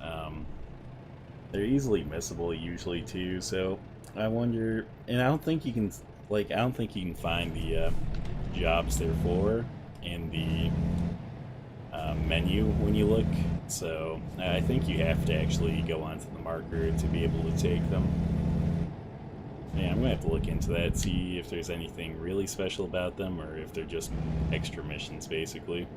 They're easily missable, usually, too, so I wonder... And I don't think you can... Like, I don't think you can find the jobs they're for in the menu when you look, so I think you have to actually go onto the marker to be able to take them. Yeah, I'm gonna have to look into that, see if there's anything really special about them, or if they're just extra missions, basically.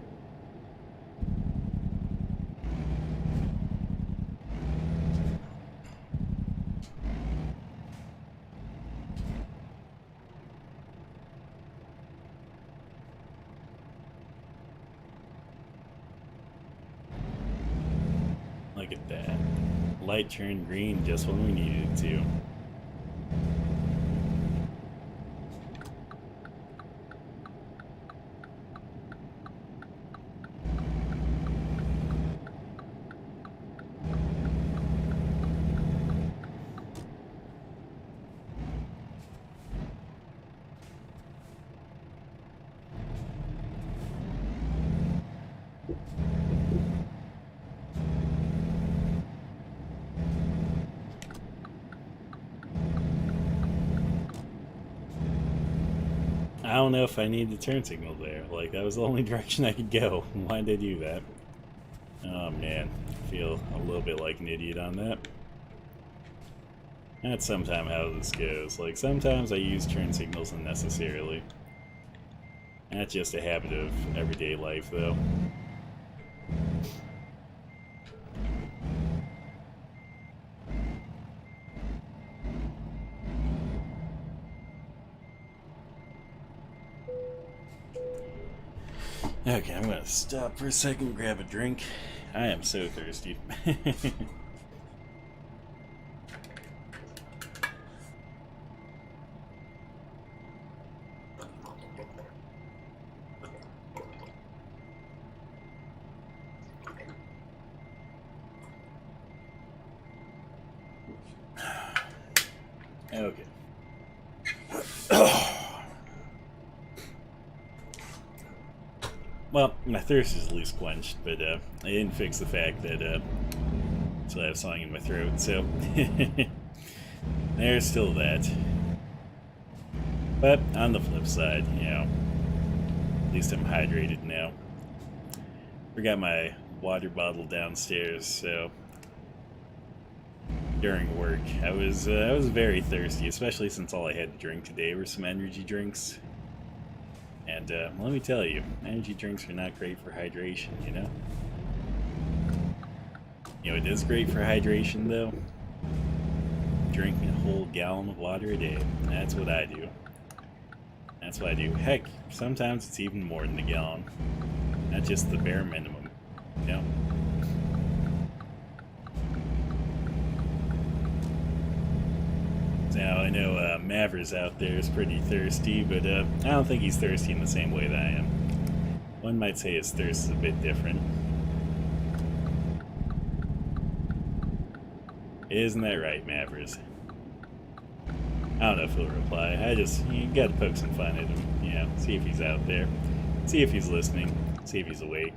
Look at that. Light turned green just when we needed it to. I don't know if I need the turn signal there. Like, that was the only direction I could go. Why did I do that? Oh man, I feel a little bit like an idiot on that. That's sometimes how this goes. Like, sometimes I use turn signals unnecessarily. That's just a habit of everyday life, though. Okay, I'm gonna stop for a second, grab a drink. I am so thirsty. Okay. Well, my thirst is at least quenched, but I didn't fix the fact that I still have something in my throat, so there's still that. But on the flip side, you know, at least I'm hydrated now. Forgot my water bottle downstairs, so during work I was very thirsty, especially since all I had to drink today were some energy drinks. And let me tell you, energy drinks are not great for hydration, you know? You know, it is great for hydration, though. Drinking a whole gallon of water a day. That's what I do. That's what I do. Heck, sometimes it's even more than a gallon. Not just the bare minimum, you know? Now, I know Mavers out there is pretty thirsty, but I don't think he's thirsty in the same way that I am. One might say his thirst is a bit different. Isn't that right, Mavers? I don't know if he'll reply. You gotta poke some fun at him, you know, see if he's out there. See if he's listening. See if he's awake.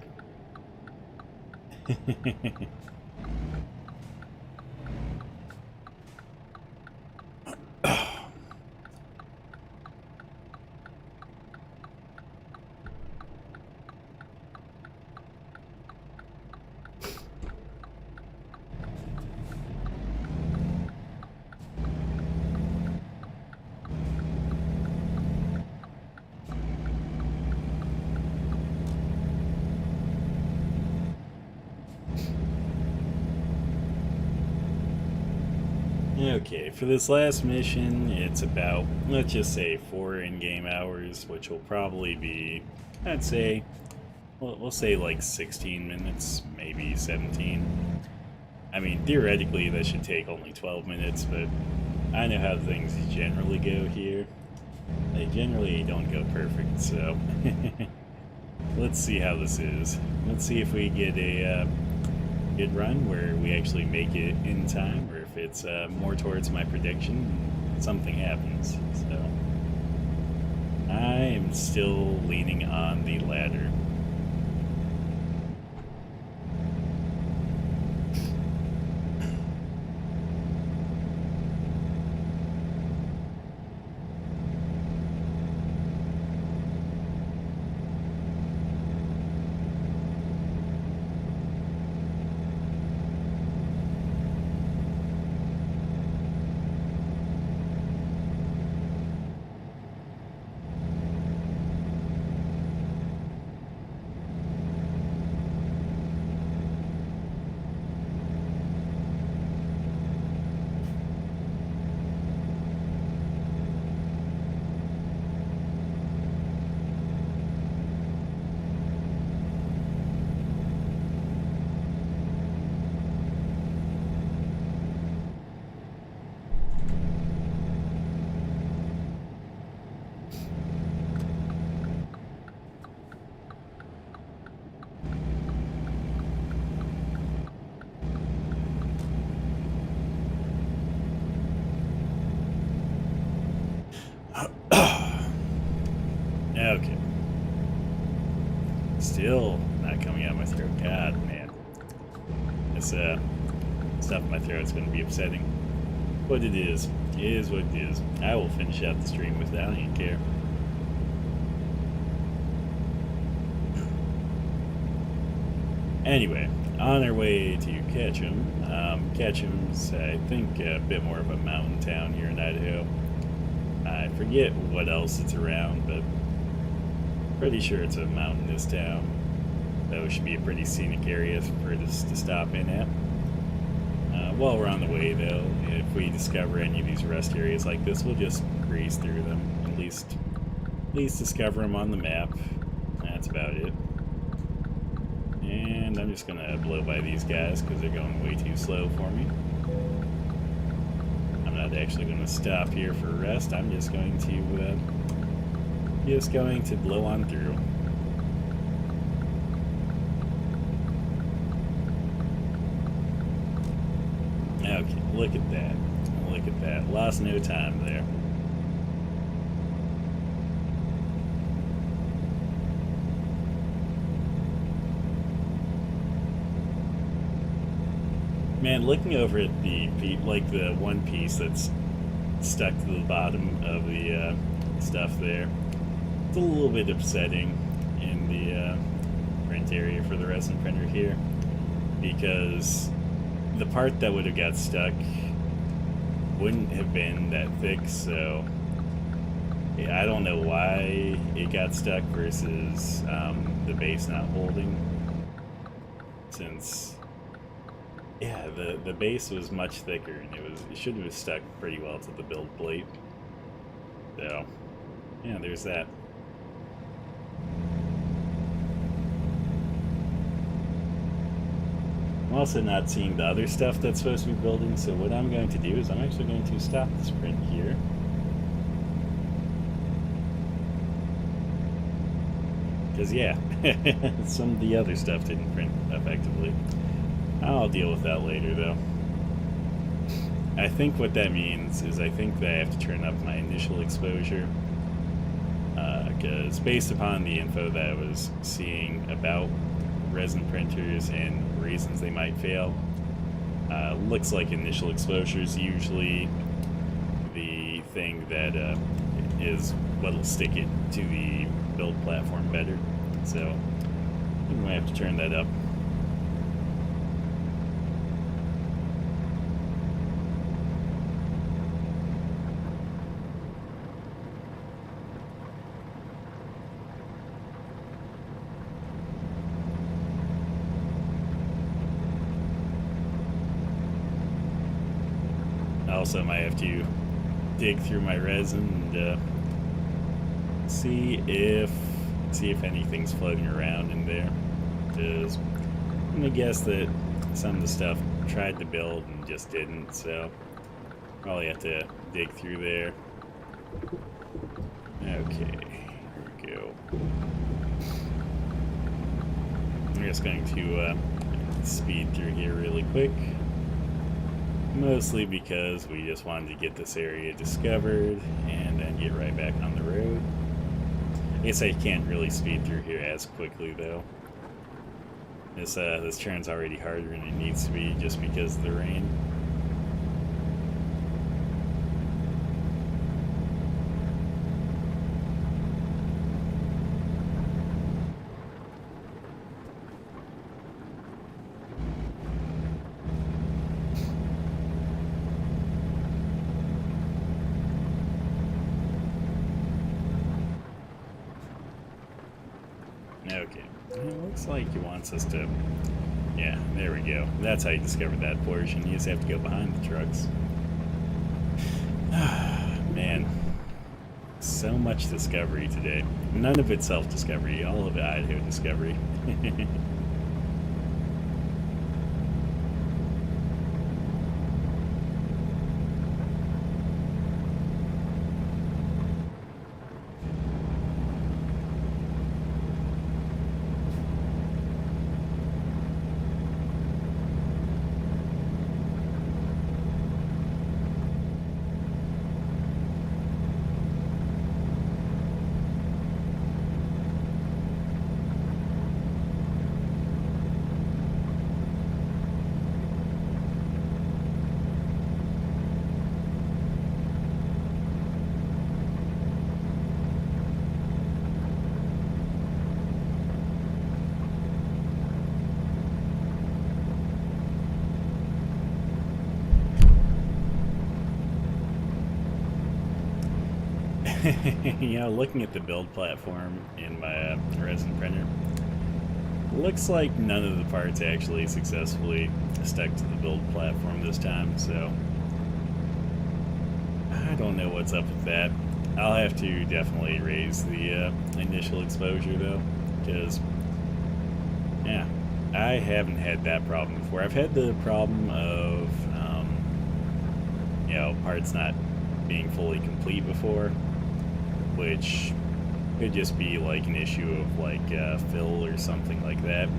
Okay, for this last mission, it's about, let's just say, 4 in-game hours, which will probably be, I'd say, we'll say like 16 minutes, maybe 17. I mean, theoretically, that should take only 12 minutes, but I know how things generally go here. They generally don't go perfect, so let's see how this is. Let's see if we get a good run where we actually make it in time, or if it's more towards my prediction, something happens. So I am still leaning on the ladder. Okay. Still not coming out of my throat. God, man. This stuff in my throat's going to be upsetting. But it is. It is what it is. I will finish out the stream with that. I don't even care. Anyway, on our way to Ketchum. Ketchum's, I think, a bit more of a mountain town here in Idaho. I forget what else it's around, but pretty sure it's a mountainous town. Though it should be a pretty scenic area for us to stop in at. While we're on the way, though, if we discover any of these rest areas like this, we'll just breeze through them. At least discover them on the map. That's about it. And I'm just gonna blow by these guys because they're going way too slow for me. I'm not actually gonna stop here for rest. I'm just going to blow on through. Okay, look at that. Look at that. Lost no time there. Man, looking over at the one piece that's stuck to the bottom of the stuff there, it's a little bit upsetting in the print area for the resin printer here, because the part that would have got stuck wouldn't have been that thick, so I don't know why it got stuck versus the base not holding, since yeah, the base was much thicker and it should have stuck pretty well to the build plate. So yeah, there's that. I'm also not seeing the other stuff that's supposed to be building, so what I'm going to do is I'm actually going to stop the sprint here. Because yeah, some of the other stuff didn't print effectively. I'll deal with that later though. I think what that means is I think that I have to turn up my initial exposure, because based upon the info that I was seeing about resin printers and reasons they might fail, looks like initial exposure is usually the thing that is what'll stick it to the build platform better. So I think I might have to turn that up. Also might have to dig through my resin and see if anything's floating around in there, because I'm gonna guess that some of the stuff tried to build and just didn't, so probably have to dig through there. Okay, here we go. I'm just going to speed through here really quick. Mostly because we just wanted to get this area discovered and then get right back on the road. guess I can't really speed through here as quickly though. This turn's already harder than it needs to be just because of the rain. Okay, it looks like he wants us to... Yeah, there we go. That's how you discover that portion. You just have to go behind the trucks. Man, so much discovery today. None of it self-discovery, all of it Idaho discovery. You know, looking at the build platform in my resin printer, looks like none of the parts actually successfully stuck to the build platform this time, so I don't know what's up with that. I'll have to definitely raise the initial exposure though, because yeah, I haven't had that problem before. I've had the problem of you know, parts not being fully complete before, which could just be like an issue of like fill or something like that.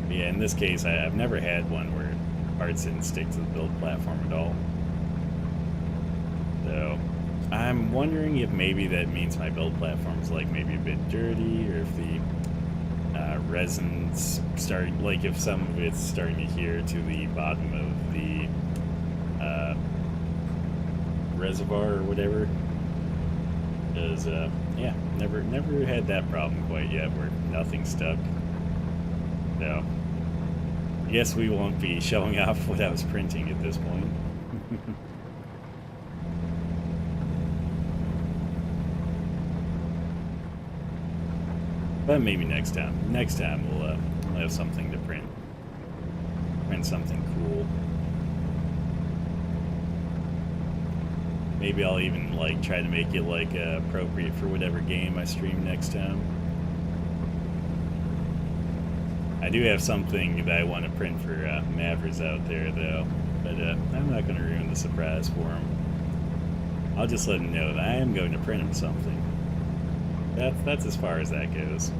But yeah, in this case, I've never had one where parts didn't stick to the build platform at all. So I'm wondering if maybe that means my build platform's like maybe a bit dirty, or if the resin's starting, like if some of it's starting to adhere to the bottom of the reservoir or whatever. Because yeah, never had that problem quite yet where nothing stuck. So I guess we won't be showing off what I was printing at this point. But maybe next time. Next time we'll have something to print. Print something cool. Maybe I'll even like try to make it like appropriate for whatever game I stream next time. I do have something that I want to print for Mavericks out there though, but I'm not going to ruin the surprise for him. I'll just let him know that I am going to print him something. That's as far as that goes.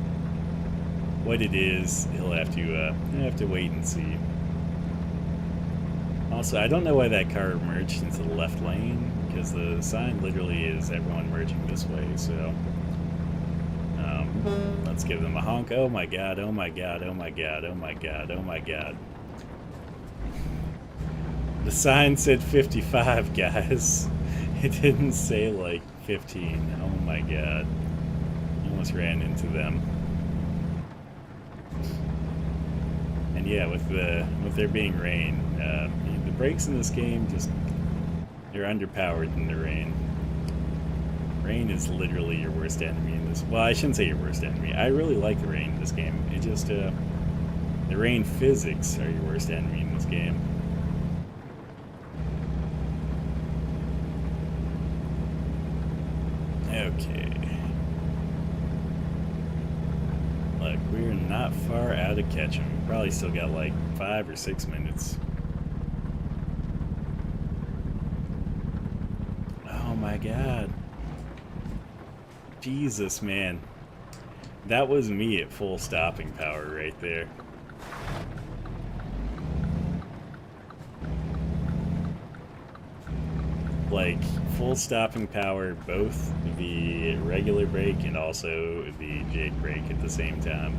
What it is, he'll have to wait and see. Also, I don't know why that car merged into the left lane, because the sign literally is everyone merging this way, so let's give them a honk. Oh my god, oh my god, oh my god, oh my god, oh my god. The sign said 55, guys. It didn't say like 15. Oh my god. Almost ran into them. And yeah, with there being rain, the brakes in this game they're underpowered in the rain. Rain is literally your worst enemy in this. Well, I shouldn't say your worst enemy. I really like the rain in this game. It just the rain physics are your worst enemy in this game. Okay. Look, we're not far out of Ketchum. We probably still got like 5 or 6 minutes. Oh my god. Jesus, man. That was me at full stopping power right there. like full stopping power, both the regular brake and also the jig brake at the same time.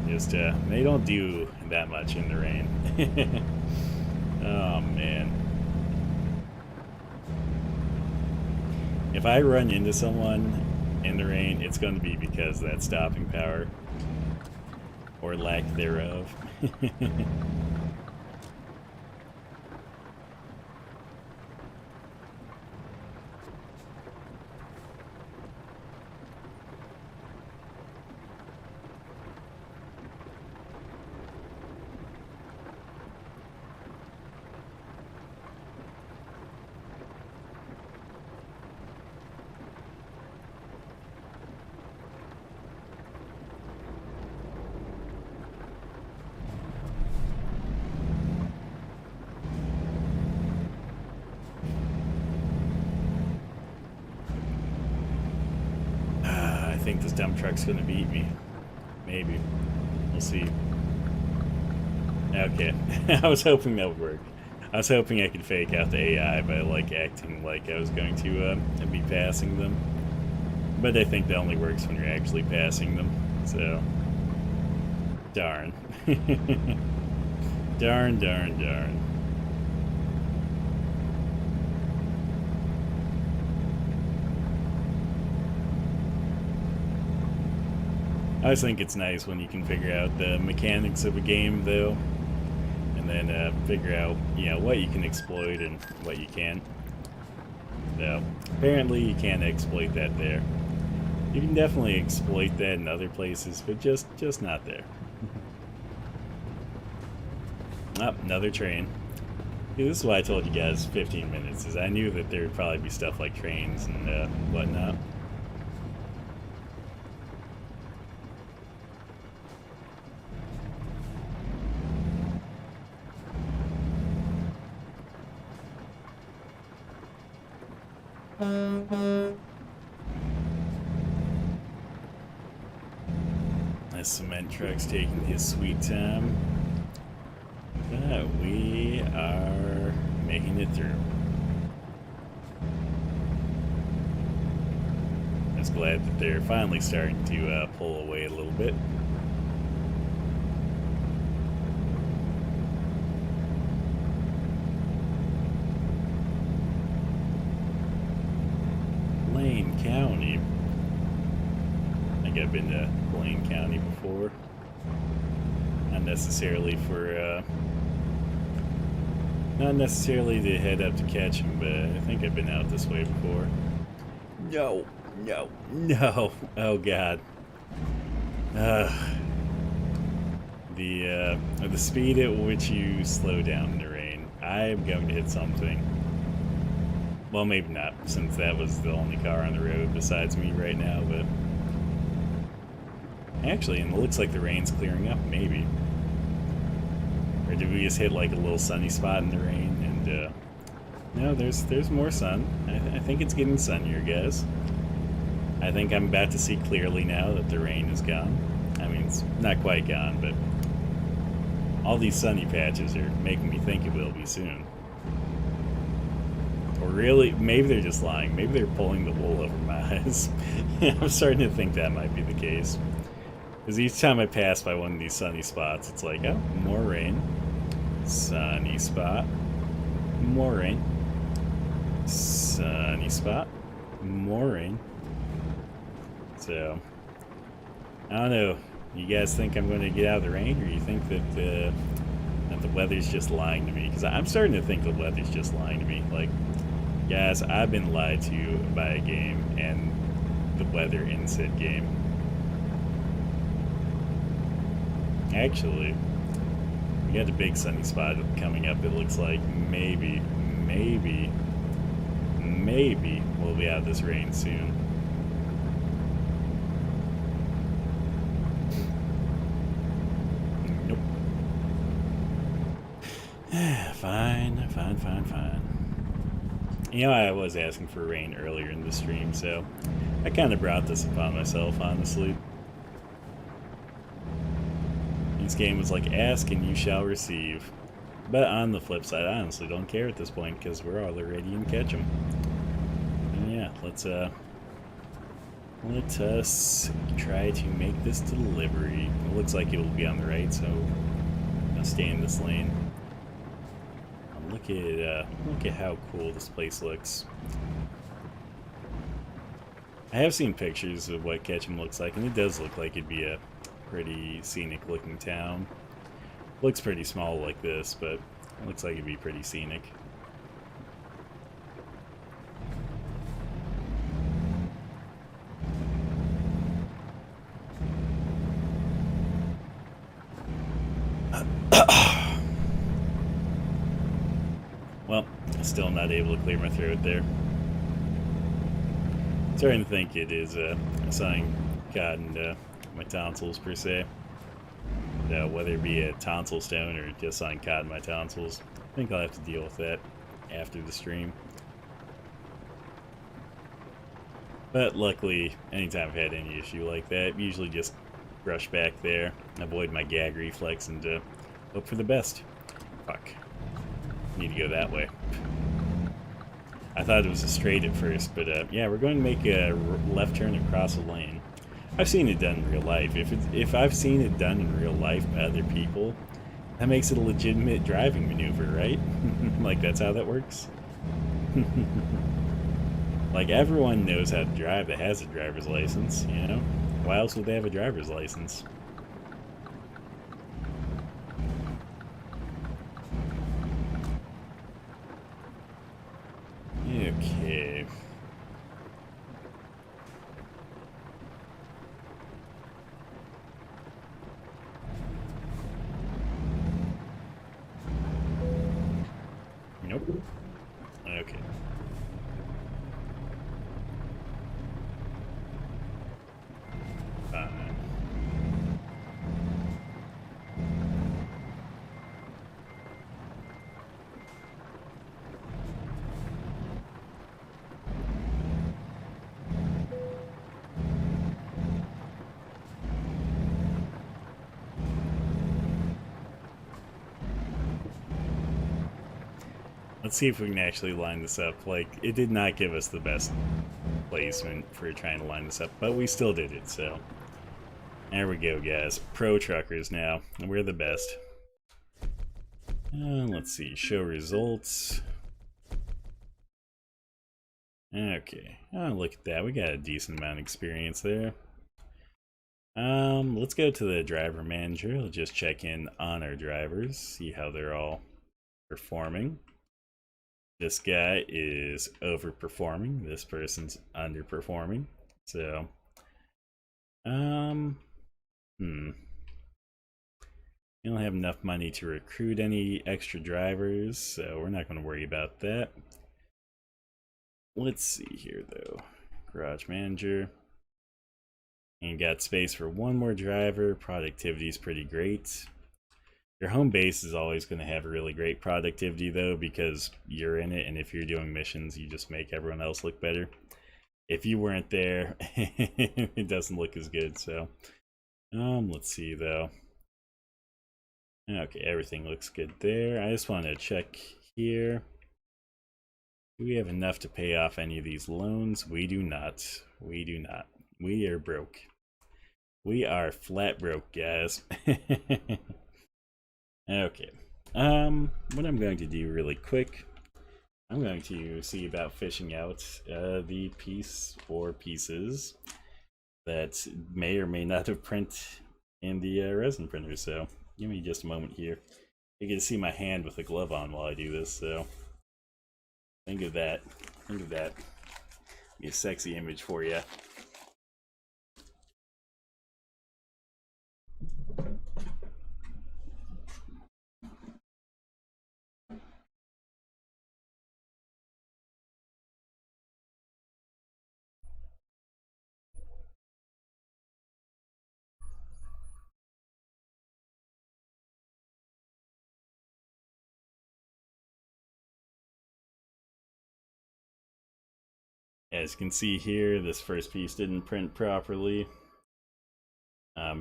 Just they don't do that much in the rain. Oh man. If I run into someone in the rain, it's going to be because of that stopping power. Or lack thereof. I think this dump truck's gonna beat me. Maybe. We'll see. Okay. I was hoping that would work. I was hoping I could fake out the AI by like acting like I was going to be passing them. But I think that only works when you're actually passing them. So darn. Darn, darn, darn. I always think it's nice when you can figure out the mechanics of a game, though, and then figure out, you know, what you can exploit and what you can't. So, apparently you can't exploit that there. You can definitely exploit that in other places, but just not there. Oh, another train. Yeah, this is why I told you guys 15 minutes, is I knew that there would probably be stuff like trains and whatnot. This cement truck's taking his sweet time. But we are making it through. I was glad that they're finally starting to pull away a little bit. Blaine County. I think I've been to Blaine County before. Not necessarily for, not necessarily to head up to catch him, but I think I've been out this way before. No, no, no. Oh god. The speed at which you slow down in the rain. I'm going to hit something. Well, maybe not, since that was the only car on the road besides me right now, but... Actually, and it looks like the rain's clearing up, maybe. Or did we just hit like a little sunny spot in the rain, and, no, there's more sun. I think it's getting sunnier, guys. I think I'm about to see clearly now that the rain is gone. I mean, it's not quite gone, but... all these sunny patches are making me think it will be soon. Or really, maybe they're just lying. Maybe they're pulling the wool over my eyes. I'm starting to think that might be the case. Because each time I pass by one of these sunny spots, it's like, oh, more rain. Sunny spot. More rain. Sunny spot. More rain. So, I don't know. You guys think I'm going to get out of the rain, or you think that the weather's just lying to me? Because I'm starting to think the weather's just lying to me. Like, guys, I've been lied to by a game and the weather in said game. Actually, we got a big sunny spot coming up. It looks like maybe we'll be out of this rain soon. Nope. Fine. You know, I was asking for rain earlier in the stream, so I kind of brought this upon myself, honestly. This game was like, ask and you shall receive. But on the flip side, I honestly don't care at this point because we're already in Ketchum. And yeah, let us try to make this delivery. It looks like it will be on the right, so I'll stay in this lane. Look at how cool this place looks. I have seen pictures of what Ketchum looks like, and it does look like it'd be a pretty scenic looking town. Looks pretty small like this, but it looks like it'd be pretty scenic. Well, still not able to clear my throat there. Starting to think it is something caught in my tonsils per se. Whether it be a tonsil stone or just something caught in my tonsils, I think I'll have to deal with that after the stream. But luckily, anytime I've had any issue like that, usually just brush back there, avoid my gag reflex, and hope for the best. Fuck. Need to go that way. I thought it was a straight at first, but yeah, we're going to make a left turn across a lane. I've seen it done in real life. If I've seen it done in real life by other people, that makes it a legitimate driving maneuver, right? Like, that's how that works. Like, everyone knows how to drive that has a driver's license, you know? Why else would they have a driver's license? Okay. Nope. Okay. Fine. Let's see if we can actually line this up. Like, it did not give us the best placement for trying to line this up, but we still did it, so. There we go, guys. Pro truckers now. We're the best. Let's see. Show results. Okay. Oh, look at that. We got a decent amount of experience there. Let's go to the driver manager. We'll just check in on our drivers, see how they're all performing. This guy is overperforming. This person's underperforming. So, we don't have enough money to recruit any extra drivers, so we're not going to worry about that. Let's see here, though. Garage manager. And got space for one more driver. Productivity is pretty great. Your home base is always going to have a really great productivity, though, because you're in it, and if you're doing missions, you just make everyone else look better. If you weren't there, it doesn't look as good, so. Let's see, though. Okay, everything looks good there. I just want to check here. Do we have enough to pay off any of these loans? We do not. We do not. We are broke. We are flat broke, guys. Okay. What I'm going to do really quick, I'm going to see about fishing out the piece or pieces that may or may not have print in the resin printer. So give me just a moment here. You can see my hand with a glove on while I do this. So think of that. Think of that. Be a sexy image for you. As you can see here, this first piece didn't print properly.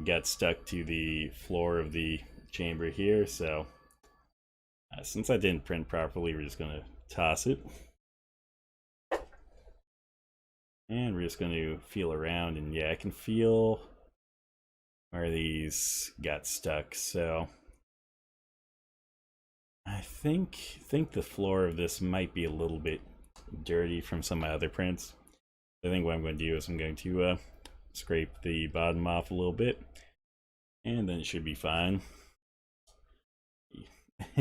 Got stuck to the floor of the chamber here, so Since I didn't print properly, we're just going to toss it. And we're just going to feel around, and yeah, I can feel where these got stuck. So I think the floor of this might be a little bit dirty from some of my other prints. I think what I'm going to do is I'm going to scrape the bottom off a little bit, and then it should be fine.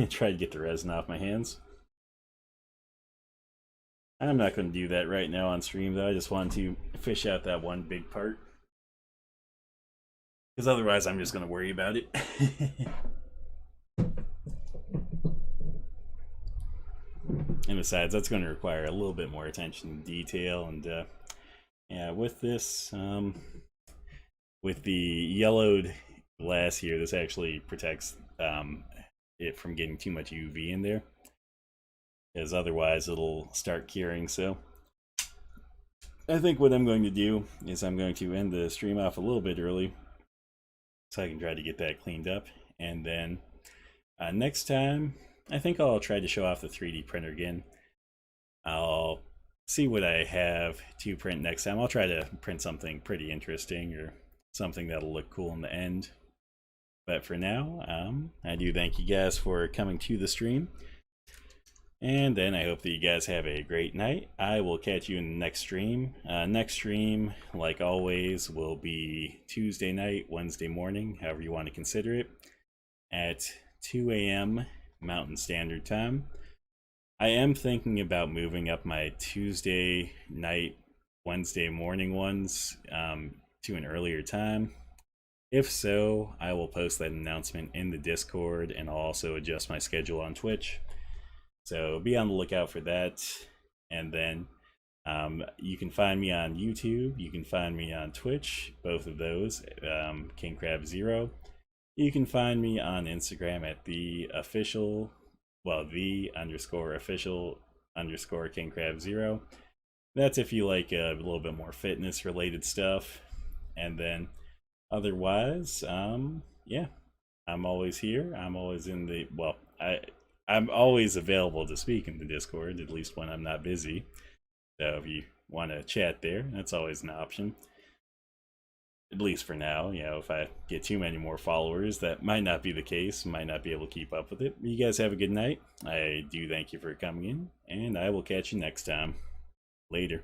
Try to get the resin off my hands. I'm not going to do that right now on stream though. I just wanted to fish out that one big part, because otherwise I'm just going to worry about it. And besides, that's going to require a little bit more attention to detail. And yeah, with this, with the yellowed glass here, this actually protects it from getting too much UV in there, because otherwise it'll start curing. So I think what I'm going to do is I'm going to end the stream off a little bit early, so I can try to get that cleaned up. And then next time, I think I'll try to show off the 3D printer again. I'll see what I have to print next time. I'll try to print something pretty interesting, or something that'll look cool in the end. But for now, I do thank you guys for coming to the stream. And then I hope that you guys have a great night. I will catch you in the next stream. Next stream, like always, will be Tuesday night, Wednesday morning, however you want to consider it, at 2 a.m. Mountain Standard Time. I am thinking about moving up my Tuesday night, Wednesday morning ones to an earlier time. If so, I will post that announcement in the Discord, and I'll also adjust my schedule on Twitch. So be on the lookout for that. And then you can find me on YouTube. You can find me on Twitch, both of those, King Crab Zero. You can find me on Instagram at the official, well, the_official_King Crab Zero. That's if you like a little bit more fitness related stuff. And then otherwise, yeah, I'm always here. I'm always in the, well, I'm always available to speak in the Discord, at least when I'm not busy. So if you want to chat there, that's always an option. At least for now. You know, if I get too many more followers, that might not be the case. Might not be able to keep up with it. You guys have a good night. I do thank you for coming in, and I will catch you next time. Later.